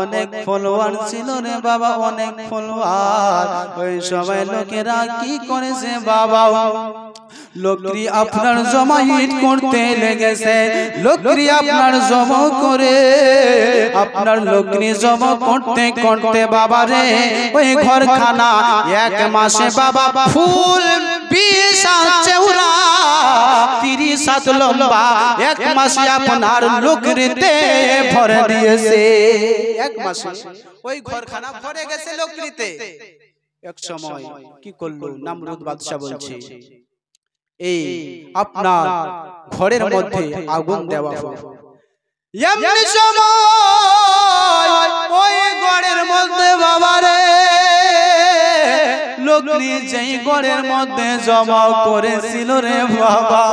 অনেক ফলোয়ার ছিল রে বাবা, অনেক ফলোয়ার। ওই সবাই লোকেরা কি করেছে বাবা, লোকরি আপনার জমায়েত করতে লেগেছে, লোকরি আপনার জমা করে আপনার লোকরি জমা করতে করতে বাবা রে ওই ঘরখানা 1 মাসে বাবা ফুল 20 হাত চওড়া 30 হাত লম্বা 1 মাসে আপনার লোকরিতে ভরে দিয়েছে। 1 মাসে ওই ঘরখানা ভরে গেছে লোকরিতে। এক সময় কি করলো নমরুদ বাদশা বলছে এই আপনার ঘরের মধ্যে আগুন দেওয়া হবে। এমনি সময় ওই ঘরের মধ্যে বাবারে লোকরি যেই ঘরের মধ্যে জমা করেছিল রে বাবা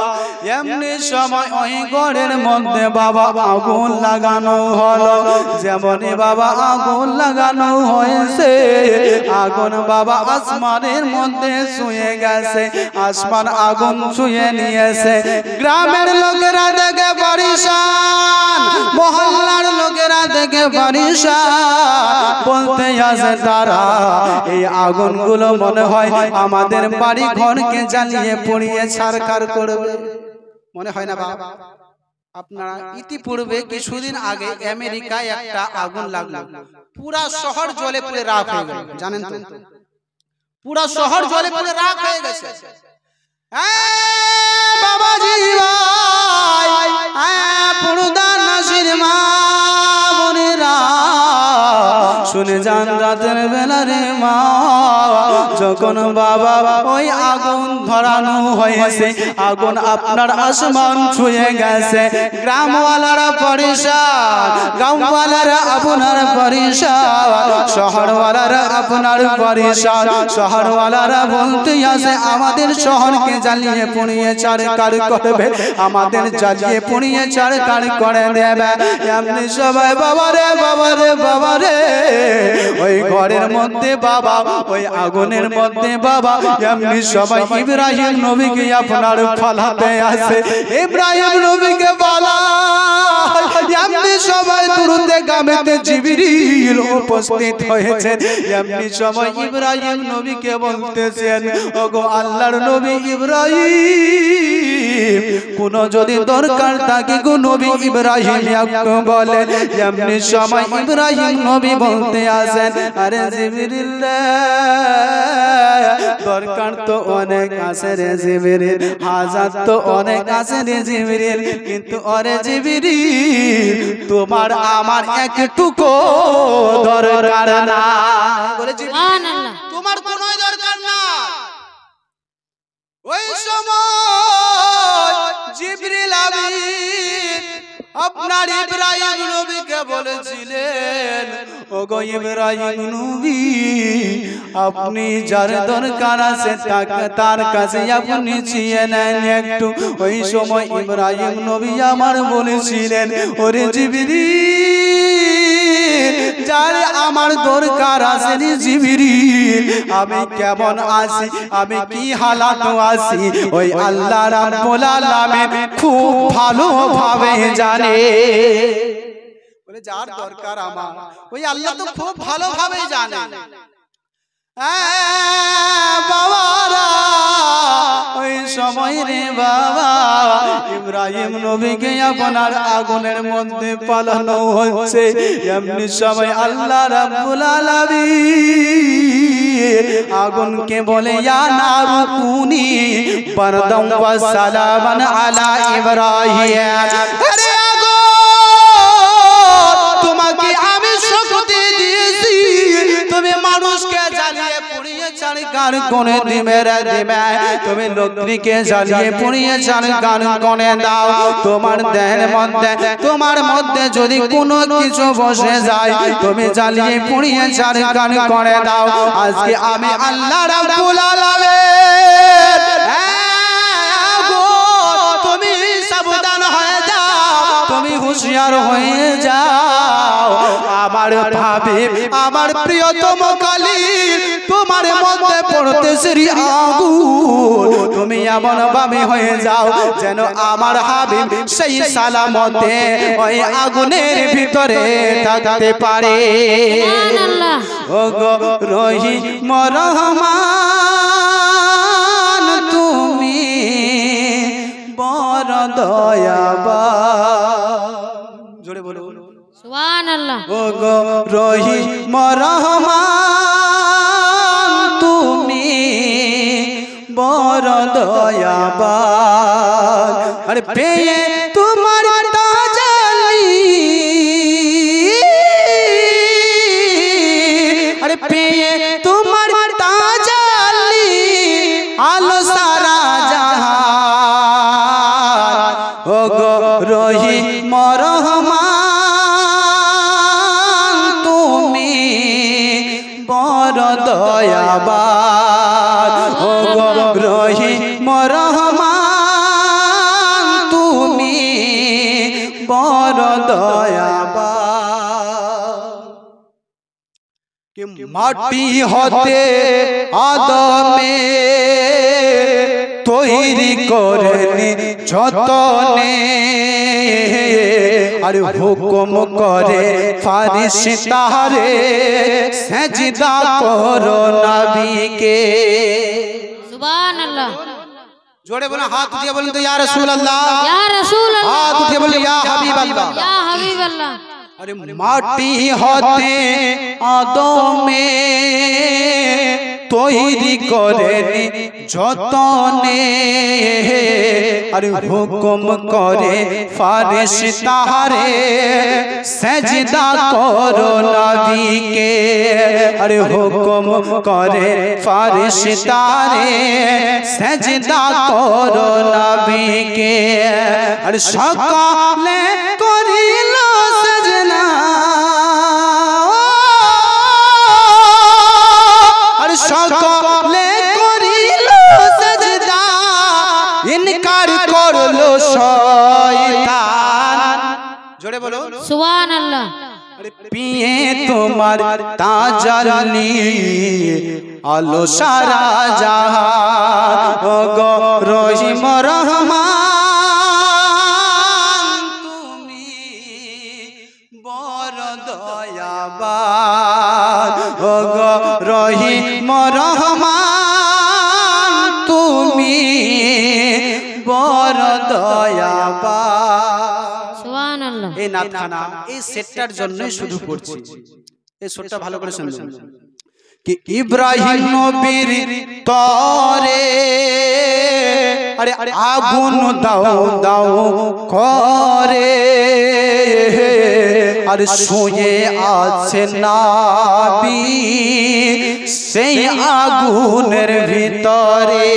এমনি সময় ওই ঘরের মধ্যে বাবা আগুন লাগানো হলো। যেমনই বাবা আগুন লাগানো হয়েছে, আগুন বাবা আসমানের মধ্যে ছুঁয়ে গেছে, আসমান আগুন ছুঁয়ে নিয়েছে। গ্রামের লোকেরা দেখে পরিশান, মহল্লার লোকেরা দেখে পরিশান, বলতে আছে তারা এই আগুনগুলো মনে হয় আমাদের বাড়ি ঘরকে জ্বালিয়ে পুড়িয়ে ছারখার করবে। মনে হয় না বাবা? আপনারা ইতিপূর্বে কিছুদিন আগে আমেরিকায় একটা আগুন লাগলো, পুরা শহর জ্বলে পুড়ে রাখ হয়ে গেল, জানেন তো? পুরা শহর জ্বলে পুড়ে রাখ হয়ে গেছে। বাবাজি ভাই, পুরুদা নাসির মা বোনেরা শুনে যান, রাতের বেলা রে মা, যখন বাবা ওই আগুন ধরানো হয়েছে, আগুন আপনার আসমান ছুঁয়ে গেছে, গ্রামওয়ালারা পরিশান, গ্রামওয়ালারা আপনার পরিশান, শহরওয়ালারা আপনার পরিশান। শহরওয়ালারা বলতে আছে আমাদের শহরকে জ্বালিয়ে পুড়িয়ে ছারখার করবে, আমাদের জ্বালিয়ে পুড়িয়ে ছারখার করে দেবে। এমনি সবাই বাবারে বাবারে বাবারে ওই ঘরের মধ্যে বাবা, ওই আগুনের মধ্যে বাবা, এমনি সবাই ইব্রাহিম নবীকে আপনার ফালাতে আসে, ইব্রাহিম নবীকে বলা, এমনি সবাই দুরুদে গামেতে জিবরিল উপস্থিত হয়েছেন। এমনি সময় ইব্রাহিম নবীকে বলতেছেন, ওগো আল্লাহর নবী ইব্রাহিম, কোন যদি দরকার থাকে গো নবী ইব্রাহিম একটু বলেন। এমনি সময় ইব্রাহিম নবী বলতে আসেন, আরে জিবরিল দরকার তো অনেক আছে রে জিবরিল, হাজাত তো অনেক আছে রে জিবরিল, কিন্তু ওরে জিবরিল তোমার আমার একটুকু দরকার না। বলে
সুবহানাল্লাহ,
তোমার কোনো দরকার না। ওই সময় জিবরিল আমিন আপনার ইব্রাহিম নবীকে বলেছিলেন, ওগো ইব্রাহিম নবী, আপনি যার দরকার আছে তার কাছে আপনি চেয়ে নেন একটু। ওই সময় ইব্রাহিম নবী আমার বলেছিলেন, ওরে জিবরিল, যার আমার দরকার আছে রে জিবরিল, আমি কেমন আছি, আমি কি হালাত আছি, ওই আল্লাহ রাব্বুল আলামিন খুব ভালোভাবে জানে। বলে যার দরকার আমার, ওই আল্লাহ তো খুব ভালোভাবে জানে। বাবারা ওই সময় রে বাবা ইব্রাহিম নবীকে আপনার আগুনের মধ্যে পালানো হচ্ছে। এমনি সময় আল্লাহ রাব্বুল আলামিন আগুনকে বলে, ইয়া নারু কুনি বারদাম ওয়া সালামান আলা ইব্রাহিম, আরে আগুন তোমাকে আমি শক্তি দিয়েছি, তুমি মানুষকে জ্বালিয়ে পুড়িয়ে ছারখার করে দিবে রে দিবে, তুমি লক্ষ্মীকে জ্বালিয়ে পুড়িয়ে ছারখার করে দাও। তোমার দেহের মধ্যে, তোমার মধ্যে যদি কোনো কিছু বসে যায়, তুমি জ্বালিয়ে পুড়িয়ে ছারখার করে দাও। আজকে আমি আল্লাহ রাব্বুল আলামিন, তুমি সাবধান হয়ে যাও, তুমি হুঁশিয়ার হয়ে যাও। আমার হাবিব, আমার প্রিয়তম কালিম তোমার মধ্যে পড়তেছে রে আগুন, তুমি এমন ভাবে হয়ে যাও যেন আমার হাবিব সেই সালামতে ওই আগুনের ভিতরে থাকতে পারে।
সুবহানাল্লাহ।
ওগো রহিম রহমান, তুমি বড় দয়াবান। জোরে বলো
সুবহানাল্লাহ।
ওগো রহিম রহমান, তুমি বড় দয়াবান। আরে পেয়ে তোমার তাজালি, আরে পেয়ে তোমার তাজালি আলো সারা জাহান। ওগো রহিম রহমান, তুমি বড় দয়াবান। ওগো রহিম রহমান, বড় দয়াবান कि माटी होते आदमे तैरी करनी जतने अरे हुकुम करे फरिश्ता रे सजदा करो नबी के
सुभान अल्लाह
जोड़े बोला हाथ उठिए बोले तो या रसूल अल्लाह
या रसूल अल्लाह
हाथ उठिए बोले या हबीब अल्लाह
या हबीब अल्लाह
अरे माटी होते आदमे तैरी करेनी जतने अरे हुकुम करे फरिश्ता रे सजदा करो नबी के अरे हुकुम करे फरिश्ता रे सजदा करो नबी के अरे सकाले करिलो सजना अरे सकाले करिलो सजदा इनकार करलो शयतान जोड़े बोलो
सुभान अल्लाह
अरे पिए तुम्हार ताजली आलो सारा जहां गो रहीम रहमान তুমি বড় দয়াবান গো রহিম রহমান তুমি বড় দয়াবান
सुभान अल्लाह
এই নাতখানা এই সেটটার জন্যই শুধু পড়ছি এই সুরটা ভালো করে শুনবেন कि इब्राहिम नबीर तोरे अरे आगुन दाओ दाओ करे अरे सोये आछे नाबी सेई आगुनेर भितरे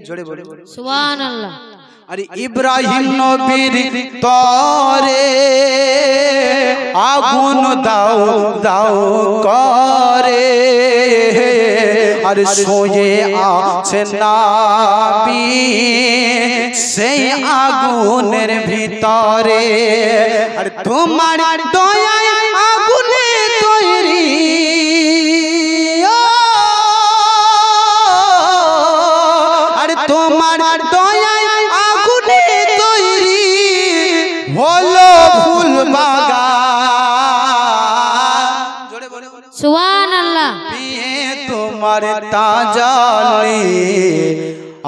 जोड़े बोले
सुभान अल्लाह
अरे इब्राहिम नबीर तोरे आगुन दाओ दाओ करे अरे सोये आछे नाबी सेई आगुनेर भितरे अरे तुम्हार दयाय आगुने तैरी अरे तुम्हार दयाय आगुने तैरी हलो फूल बागान जोड़े बोले
सुभान अल्लाह
पिए तुम्हार ताजली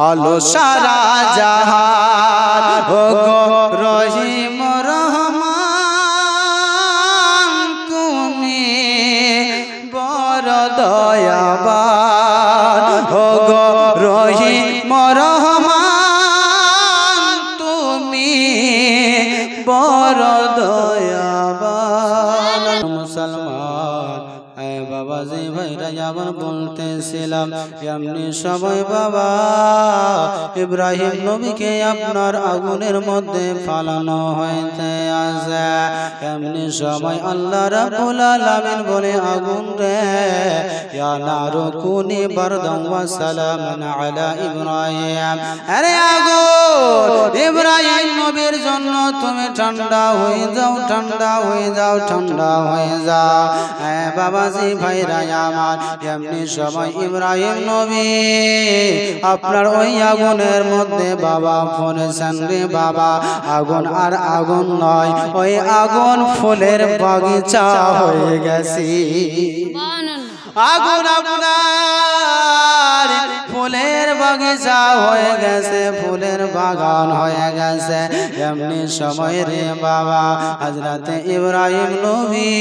आलो सारा जहान गो रहीम रहमान তুমি বড় দয়াবান গো রহিম রহমান তুমি বড় দয়াবান মুসলমান আয় বাবা জি ভাইরা যেমন বলতেছিলাম এমনি সবাই বাবা ইব্রাহিম নবীকে আপনার আগুনের মধ্যে ফালানো হইতে আছে এমনি সময় আল্লাহ রাব্বুল আলামিন বলে আগুন রে ইয়া নারু কুনি বারদান ওয়া সালামান আলা ইব্রাহিম আরে আগুন ইব্রাহিম নবীর জন্য তুমি ঠান্ডা হয়ে যাও ঠান্ডা হয়ে যাও ঠান্ডা হয়ে যাও হ্যাঁ বাবাজি ভাইরা আমার এমনি সময় ইব্রাহিম নবী আপনার ওই আগুনের মধ্যে বাবা পড়েছেন রে বাবা আগুন আর আগুন নয় ওই আগুন ফুলের বাগিচা হয়ে গেছে
सुभान अल्लाह
আগুন আপনার ফুলের বাগিচা হয়ে গেছে ফুলের বাগান হয়ে গেছে এমনি সময় রে বাবা হযরতে ইব্রাহিম নবী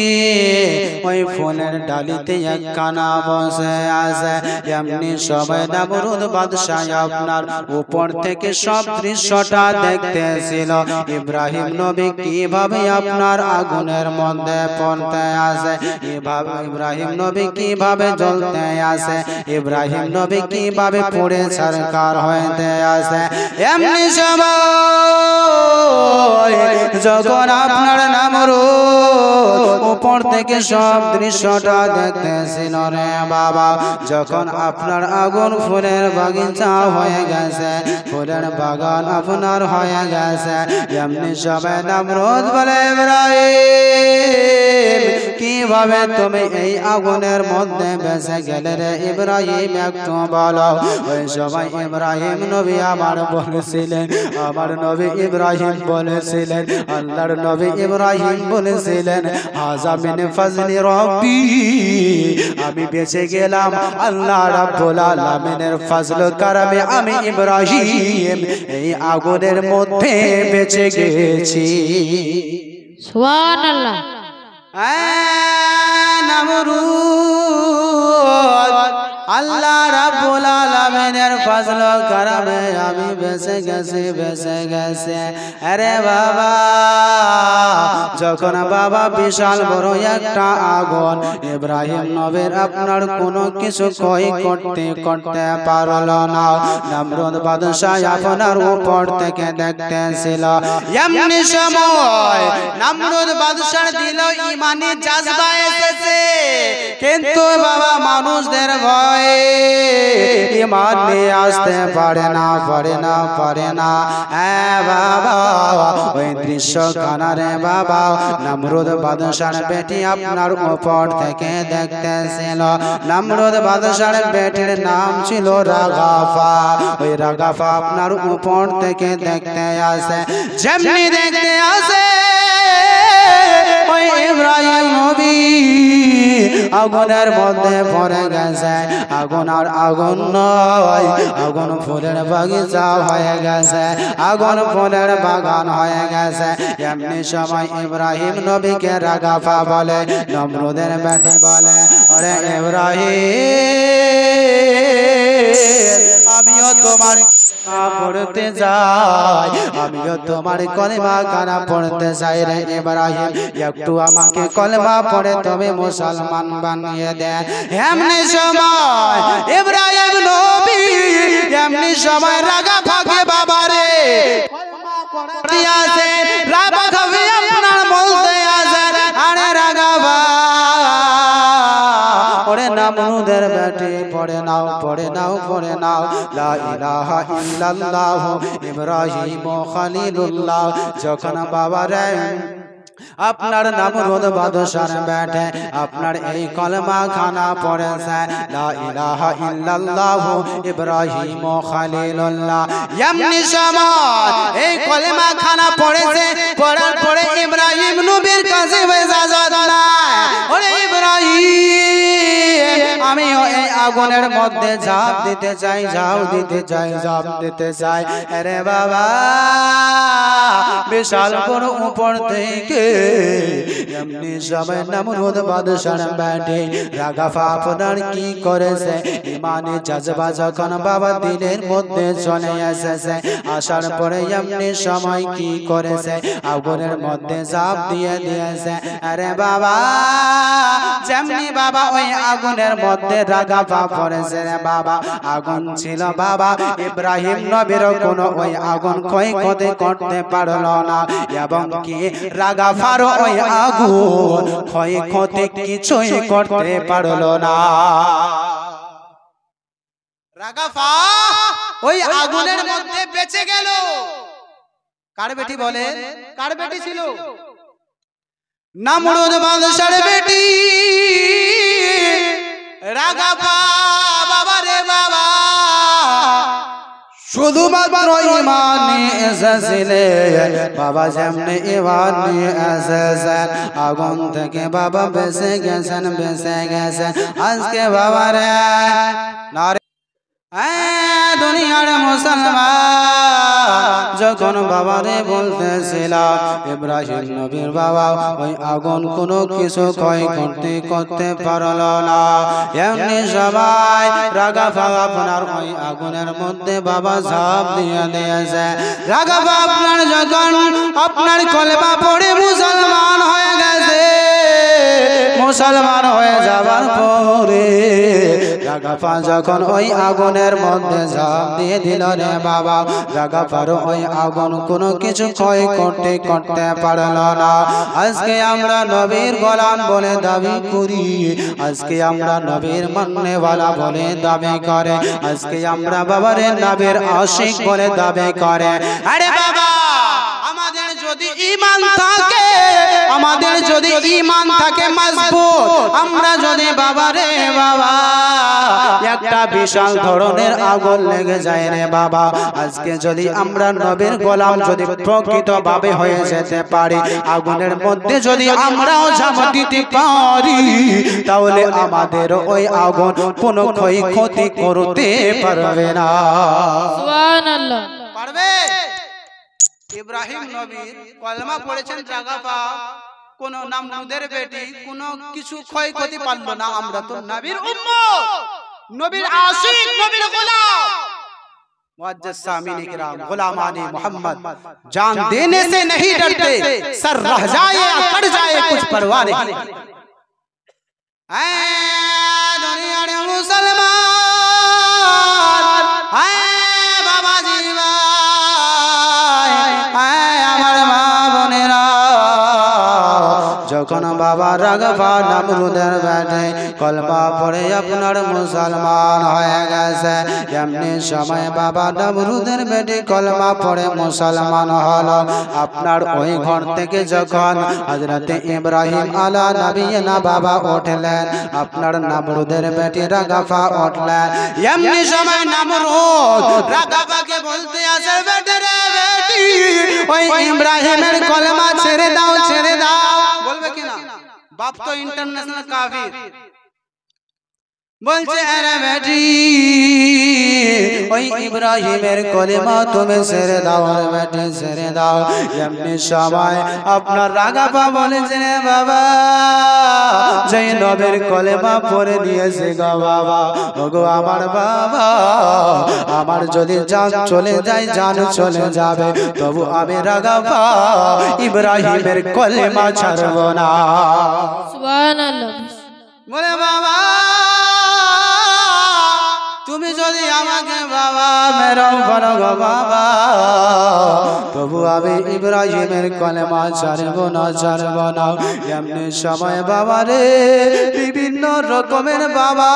ওই ফুলের ডালিতে একখানা বসে আছে এমনি সময় নমরুদ বাদশা আপনার উপর থেকে সব দৃশ্যটা দেখতেছিল ইব্রাহিম নবী কিভাবে আপনার আগুনের মধ্যে পড়তে আছে এভাবে ইব্রাহিম নবী কিভাবে জ্বলতে আছে ইব্রাহিম নবী কিভাবে পুড়ে ছারখার হইতে আছে এমনি সময় যখন আপনার নামরুদ উপর থেকে সব দৃশ্যটা দেখতেছিল রে বাবা, যখন আপনার আগুন ফুলের বাগিচা হয়ে গেছে, ফুলের বাগান আপনার হয়ে গেছে, এমনি সবাই নামরুদ বলে ইব্রাহিম কিভাবে তুমি এই আগুনের মধ্যে বেঁচে গেলে রে ইব্রাহিম একটু বলো। ওই সবাই ইব্রাহিম নবী আমার বলেছিলেন, আমার নবী ইব্রাহিম বলেছিলেন, আল্লাহর নবী ইব্রাহিম বলেছিলেন হাযা মিন ফাজলি রব্বি, আমি বেঁচে গেলাম আল্লাহ রাব্বুল আলামিনের ফজল কারমে আমি ইব্রাহিম এই আগুনের মধ্যে বেঁচে গেছি।
সুবহানাল্লাহ।
নামরুদ আল্লাহ রাব্বুল আলামিনের ফজল কারমে আমি বেঁচে গেছি, বেঁচে গেছে। আরে বাবা, যখন বাবা বিশাল বড় একটা আগুন, ইব্রাহিম নবীর আপনার কোনো কিছু ক্ষয় করতে পারলো না। নামরুদ বাদশাহ আপনার উপর থেকে দেখতেছিল। এমনি সময় নামরুদ বাদশার দিল ইমানি জাজবা এসেছে, কিন্তু বাবা মানুষদের ভয় ইমান নিয়ে আসতে পারে না, পারে না। হ্যাঁ বাবা, ওই দৃশ্য কানারে বাবা নামরুদ বাদশার বেটি আপনার উপর থেকে দেখতেছিল। নামরুদ বাদশার বেটির নাম ছিল রাগাফা। ওই রাগাফা আপনার উপর থেকে দেখতে আসে, যেমনি দেখতে আসে ওই ইব্রাহিম নবী আগুনের মধ্যে পড়ে গেছে। আগুন আর আগুন নয়, আগুন ফুলের বাগিচা হয়ে গেছে, আগুন ফুলের বাগান হয়ে গেছে। এমনি সময় ইব্রাহিম নবীকে রাগাফা বলে, নমরুদের বেটি বলে, ওরে ইব্রাহিম আমিও তোমার পড়তে যাই, আমিও তোমার কলেমা কানা পড়তে চাই রে ইব্রাহিম, একটু আমাকে কলেমা পড়ে তবে মুসলমান বানিয়ে দেন। এমনি সময় ইব্রাহিম নবী এমনি সময় রাগাফাকে বাবারে আছে, রাগাফা আপনার বলতে আছে, আরে রাগাফা ওরে নামরুদের বেটি পড়ে নাও, পড়ে নাও, পড়ে নাও লা ইলাহা ইল্লাল্লাহ ইব্রাহিম খলিলুল্লাহ। যখন বাবারে আপনার নামরুদ বাদশার বেটে আপনার এই কলমা খানা পড়েছে, লা ইলাহা ইল্লাল্লাহ ইব্রাহিম খলিলুল্লাহ। এমনি সময় এই কলমা খানা পড়েছে, পড়ার পরে ইব্রাহিম নবীর কাছে ইজাজত নাই, ওরে ইব্রাহিম আমিও এই আগুনের মধ্যে ঝাঁপ দিতে চাই, ঝাঁপ দিতে চাই, ঝাঁপ দিতে চাই। আরে বাবা, বিশাল বড় উপর থেকে এমনি সময় নামরুদ বাদশার বেটি রাগাফা আপনার কি করেছে, ইমানে জাজবা যখন বাবা দিলের মধ্যে চলে এসেছে, আসার পরে এমনি সময় কি করেছে, আগুনের মধ্যে ঝাঁপ দিয়ে দিয়েছে। আরে বাবা, যেমনি বাবা ওই আগুনের মধ্যে রাগাফা পড়েছে রে বাবা, আগুন ছিল বাবা ইব্রাহিম নবীর কোনো ওই আগুন ক্ষয়ক্ষতি করতে পারলো না, এবং কি রাগাফার ওই আগুন ক্ষয়ক্ষতি কিছুই করতে পারলো না। রাগাফা ওই আগুনের মধ্যে বেঁচে গেল। কার বেটি বলে, কার বেটি ছিল? নামরুদ বাদশার বেটি রাগাফা। বাবা রে বাবা, শুধুমাত্র ঈমান নিয়ে এসেছিলেন বাবা, যেমনি ঈমান নিয়ে এসেছেন আগুন থেকে বাবা বেঁচে গেছেন, বেঁচে গেছেন। আজকে বাবা রে নারে দুনিয়ার মুসলমান যখন বাবারে বলতেছিলাম ইব্রাহিম নবীর বাবা ওই আগুন কোনো কিছু ক্ষয় করতে পারল না, এমনি সবাই রাগাফা আপনার ওই আগুনের মধ্যে বাবা ঝাঁপ দিয়ে দিয়েছে। রাগাফা আপনার যখন আপনার কলেমা পড়ে মুসলমান হয়ে গেছে, মুসলমান হয়ে যাবার পরে রাগাপা যখন ওই আগুনের মধ্যে ঝাঁপ দিয়ে দিল রে বাবা, রাগাপার ওই আগুন কোনো কিছু ক্ষয় করতে পারল না। আজকে আমরা নবীর গোলাম বলে দাবি করি, আজকে আমরা নবীর মাননেওয়ালা বলে দাবি করে, আজকে আমরা বাবারে নবীর আশিক বলে দাবি করে। আরে বাবা, আমাদের যদি ঈমান থাকে, আমাদের যদি ঈমান থাকে মজবুত, আমরা যদি বাবারে বাবা একটা বিশাল ধরনের আগুন লেগে যায় রে বাবা, আজকে যদি আমরা নবীর গোলাম যদি প্রকৃতভাবে হয়ে যেতে পারি, আগুনের মধ্যে যদি আমরাও ঝাঁপ দিতে পারি, তাহলে আমাদের ওই আগুন কোনো ক্ষতি করতে পারবে না।
সুবহানাল্লাহ।
পারবে? ইব্রাহিম নবী কলমা পড়েছেন, রাগাপা কোন নামরুদের বেটি কোনো কিছু ক্ষতি পারলো না। আমরা তো নবীর উম্মত, নবীর আশিক, নবীর গোলাম। मुअज्जज़ सामीन इकराम, गुलामाने मोहम्मद जान देने से नहीं डरते, सर रह जाए या कट जाए कुछ परवाह नहीं। ऐ दुनिया रे मुसलमान, ऐ बाबा जीवा, ऐ আমার মা বোনেরা, যখন বাবা রাগাপা নামরুদের বেটে কলমা পড়ে আপনার মুসলমান হয়ে গেছে, এমনি সময় বাবা নামরুদের বেটে কলমা পড়ে মুসলমান হলো। আপনার ওই ঘর থেকে যখন হযরত ইব্রাহিম আলা নবিয়িনা বাবা উঠলেন, আপনার নামরুদের বেটে রাগাপা উঠলেন। এমনি সময় নামরুদ রাগাপাকে বলতে আসে, বেটে রে বেটি, ওই ইব্রাহিমের কলমা ছেড়ে দাও, ছেড়ে দাও। বলবে কিনা? বাপ তো ইন্টারন্যাশনাল কাফির। বলছে আরে বেটি, ওই ইব্রাহিমের কলেমা তুমি ছেড়ে দাও, আরে বেটি ছেড়ে দাও। এমনি সময় আপনার রাগাপা বলেছে, বাবা যেই নবীর কলেমা পড়ে দিয়েছে গো বাবা, ওগো আমার বাবা, আমার যদি জান চলে যায়, জান চলে যাবে, তবু আমি রাগাপা ইব্রাহিমের কলেমা ছাড়ব না।
সুবহানাল্লাহ।
বলে বাবা তুমি যদি আমাকে বাবা মেরাও করো গো বাবা, তবু আমি ইব্রাহিমের কলেমা ছাড়ব না, ছাড়ব না। এমনি সময় বাবা রে বিভিন্ন রকমের বাবা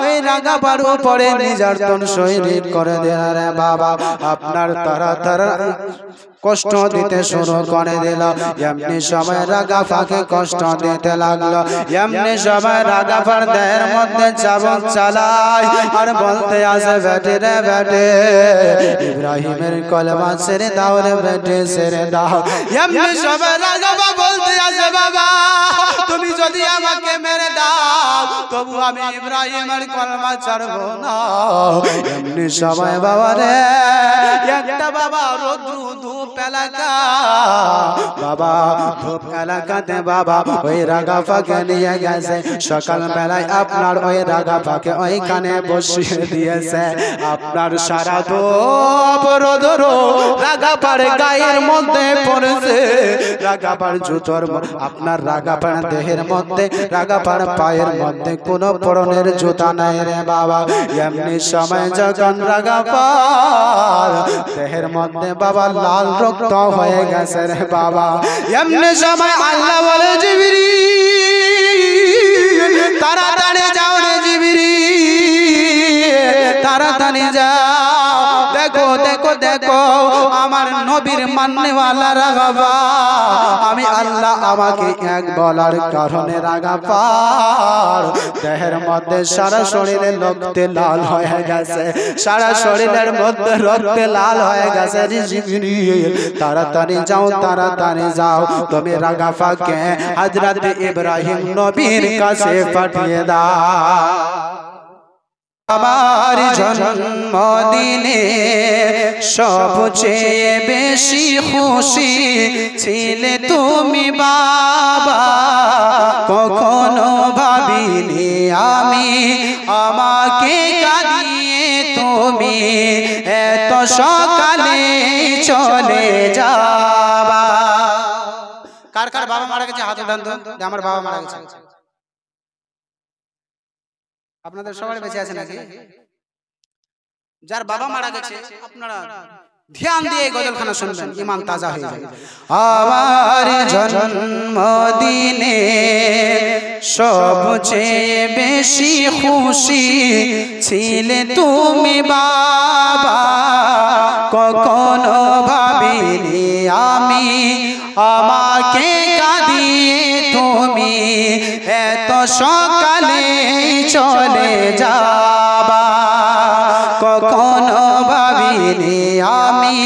ওই রাগাপার উপরে নির্যাতন শহীদ করে দেয় রে বাবা। আপনার তারা কষ্ট দিতে শুরু করে দিল। এমনি সময় রাগাপাকে কষ্ট দিতে লাগলো। এমনি সময় রাগাপার দেহের মধ্যে চাবুক চালায় আর বলতে আসে, বেটে রে বেটে, ইব্রাহিমের কলেমা ছেড়ে দাও রে বেটে, ছেড়ে দাও। এমনি সময় রাগাপা বলতে আসে, বাবা তুমি যদি আমাকে মেরে দাও, তবু আমি ইব্রাহিমের কলেমা ছাড়ব না। এমনি সময় বাবা রে একটা বাবা রৌদ্র ধূপ এলাকা, বাবা ধূপ এলাকাতে বাবা ওই রাগাপাকে নিয়ে গেছে। সকাল বেলায় আপনার ওই রাগাপাকে ওইখানে বসিয়ে দিয়েছে। আপনার সারা ধূপ রোদ্র রাগাপার গায়ের মধ্যে পড়েছে। রাগাপার জুতোর আপনার রাগাপার দেহের মধ্যে, রাগাপার পায়ের মধ্যে কোনো পরনের জুতা নাই রে বাবা। এমনি সময় যখন রাগাপার দেহের মধ্যে বাবা লাল রক্ত হয়ে গেছে রে বাবা, এমনি সময় আল্লাহ বলে, জিবরিল তাড়াতাড়ি যাও রে, জিবরিল তাড়াতাড়ি যাও, দেখো দেখো দেখো আমার নবীর মাননেওয়ালা রাগাপা, আমি আল্লাহ আমাকে এক বলার কারণে রাগাপার দেহের মধ্যে সারা শরীরে রক্তে লাল হয়ে গেছে, সারা শরীরের মধ্যে রক্তে লাল হয়ে গেছে। জিবরিল তাড়াতাড়ি যাও, তাড়াতাড়ি যাও, তুমি রাগাপাকে হযরত ইব্রাহিম নবীর কাছে পাঠিয়ে দাও। আমার জন্মদিনে সবচেয়ে বেশি খুশি ছিলে তুমি বাবা, কখনো ভাবিনি আমি আমাকে কাঁদিয়ে তুমি এত সকালে চলে যাবা। কার কার বাবা মারা গেছে হাত উঠান তো, আমার বাবা মারা গেছে। আপনাদের সবার বেঁচে আছে নাকি? যার বাবা মারা গেছে আপনারা ধ্যান দিয়ে গজলখানা শুনবেন, ঈমান তাজা হয়ে যাবে। আমার জন্মদিনে সবচেয়ে বেশি খুশি ছিলে তুমি বাবা, কখনো ভাবিনি আমি আমাকে কাঁদিয়ে তুমি এত সকালে চলে যাবা, কখনো ভাবিনি আমি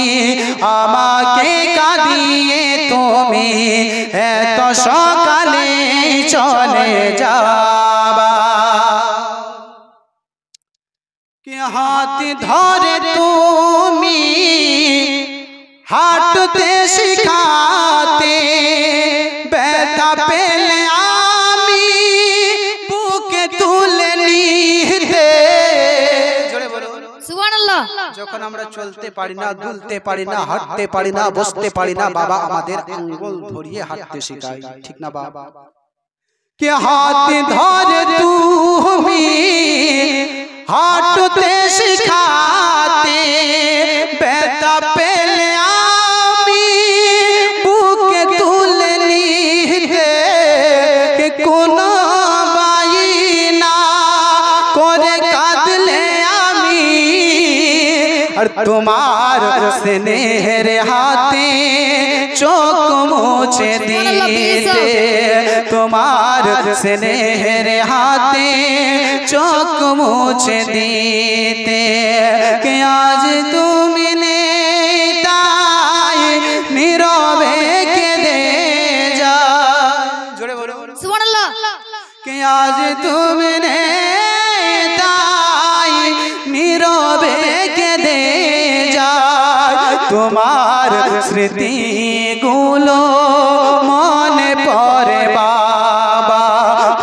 আমাকে কাঁদিয়ে তুমি এত সকালে চলে যাবা। কে হাত ধরে তুমি হাঁটতে শিখাতে, ব্যথা পেলে আমি বুকে তুলে নিতে।
সুবহানাল্লাহ।
যখন আমরা চলতে পারি না, দুলতে পারি না, হাঁটতে পারি না, বসতে পারি না, বাবা আমাদের আঙ্গুল ধরিয়ে হাঁটতে শেখায়, ঠিক না বাবা? কে হাত ধরে তুমি হাঁটতে শিখাতে, ব্যথা পেলে আমি বুকে তুলে নিতে, কোনো বাইনা করে কাঁদলে আমি আর তোমার স্নেহের হাতে চোখ মুছে দিতে, তোমার স্নেহের হাতে চোখ মুছে দিতে। কে আজ তুমি নেই তাই নীরবে কেঁদে যা, জোরে বলো
সুবহানাল্লাহ।
কে আজ তুমি নেই তাই নীরবে কেঁদে যায়, তোমার স্মৃতিগুলো মনে পড়ে বাবা,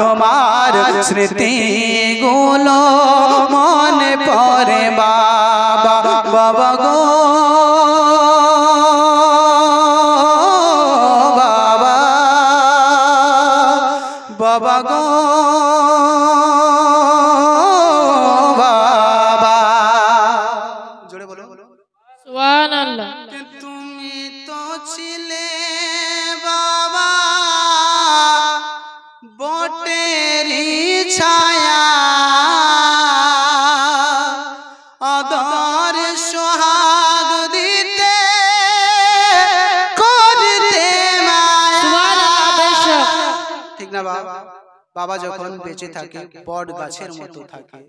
তোমার স্মৃতিগুলো মনে পড়ে বাবা, বাবা গো বাবা, বাবা গো বাবা, জোরে বলো
সুবহানাল্লাহ।
তুমি তো ছিলে বাবা বটেরই ছায়া, আদর সোহাগ দিতে করতে মায়া, ঠিক না বাবা? বাবা যখন বেঁচে থাকে বট গাছের মতো থাকে।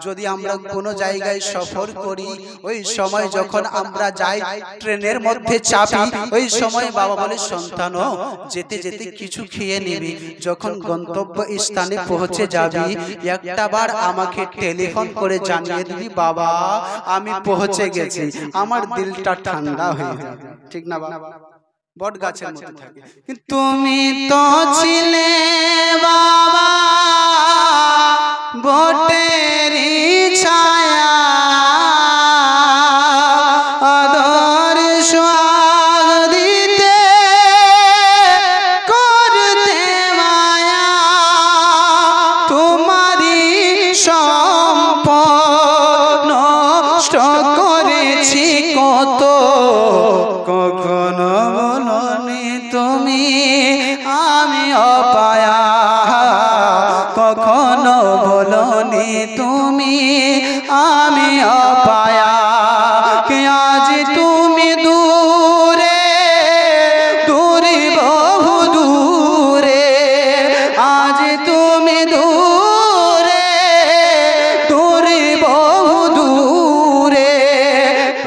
যদি আমরা কোনো জায়গায় সফর করি, ওই সময় যখন আমরা যাই ট্রেনের মধ্যে চাপি, ওই সময় বাবা বলে সন্তানও যেতে যেতে কিছু খেয়ে নিবি, যখন গন্তব্য স্থানে পৌঁছে যাবি একটা বার আমাকে টেলিফোন করে জানিয়ে দিবি বাবা আমি পৌঁছে গেছি, আমার দিলটা ঠান্ডা হয়ে যাবে, ঠিক না বাবা? বট গাছের মতো থাকে। তুমি তো ছিলে বাবা বটেরই ছায়া, আদর সোহাগ দিতে করতে মায়া, তোমারই সম্পদ নষ্ট করেছি কত, কখনো বলনি তুমি আমি অপায়া, কখনো বলনি তুমি আমি অপায়া, কে আজ তুমি দূরে দূরে বহু দূরে, আজ তুমি দূরে দূরে বহু দূরে,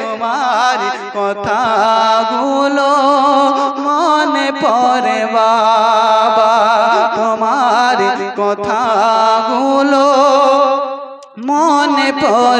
তোমার কথাগুলো মনে পড়ে বাবা, তোমার কথাগুলো মনে পড়ে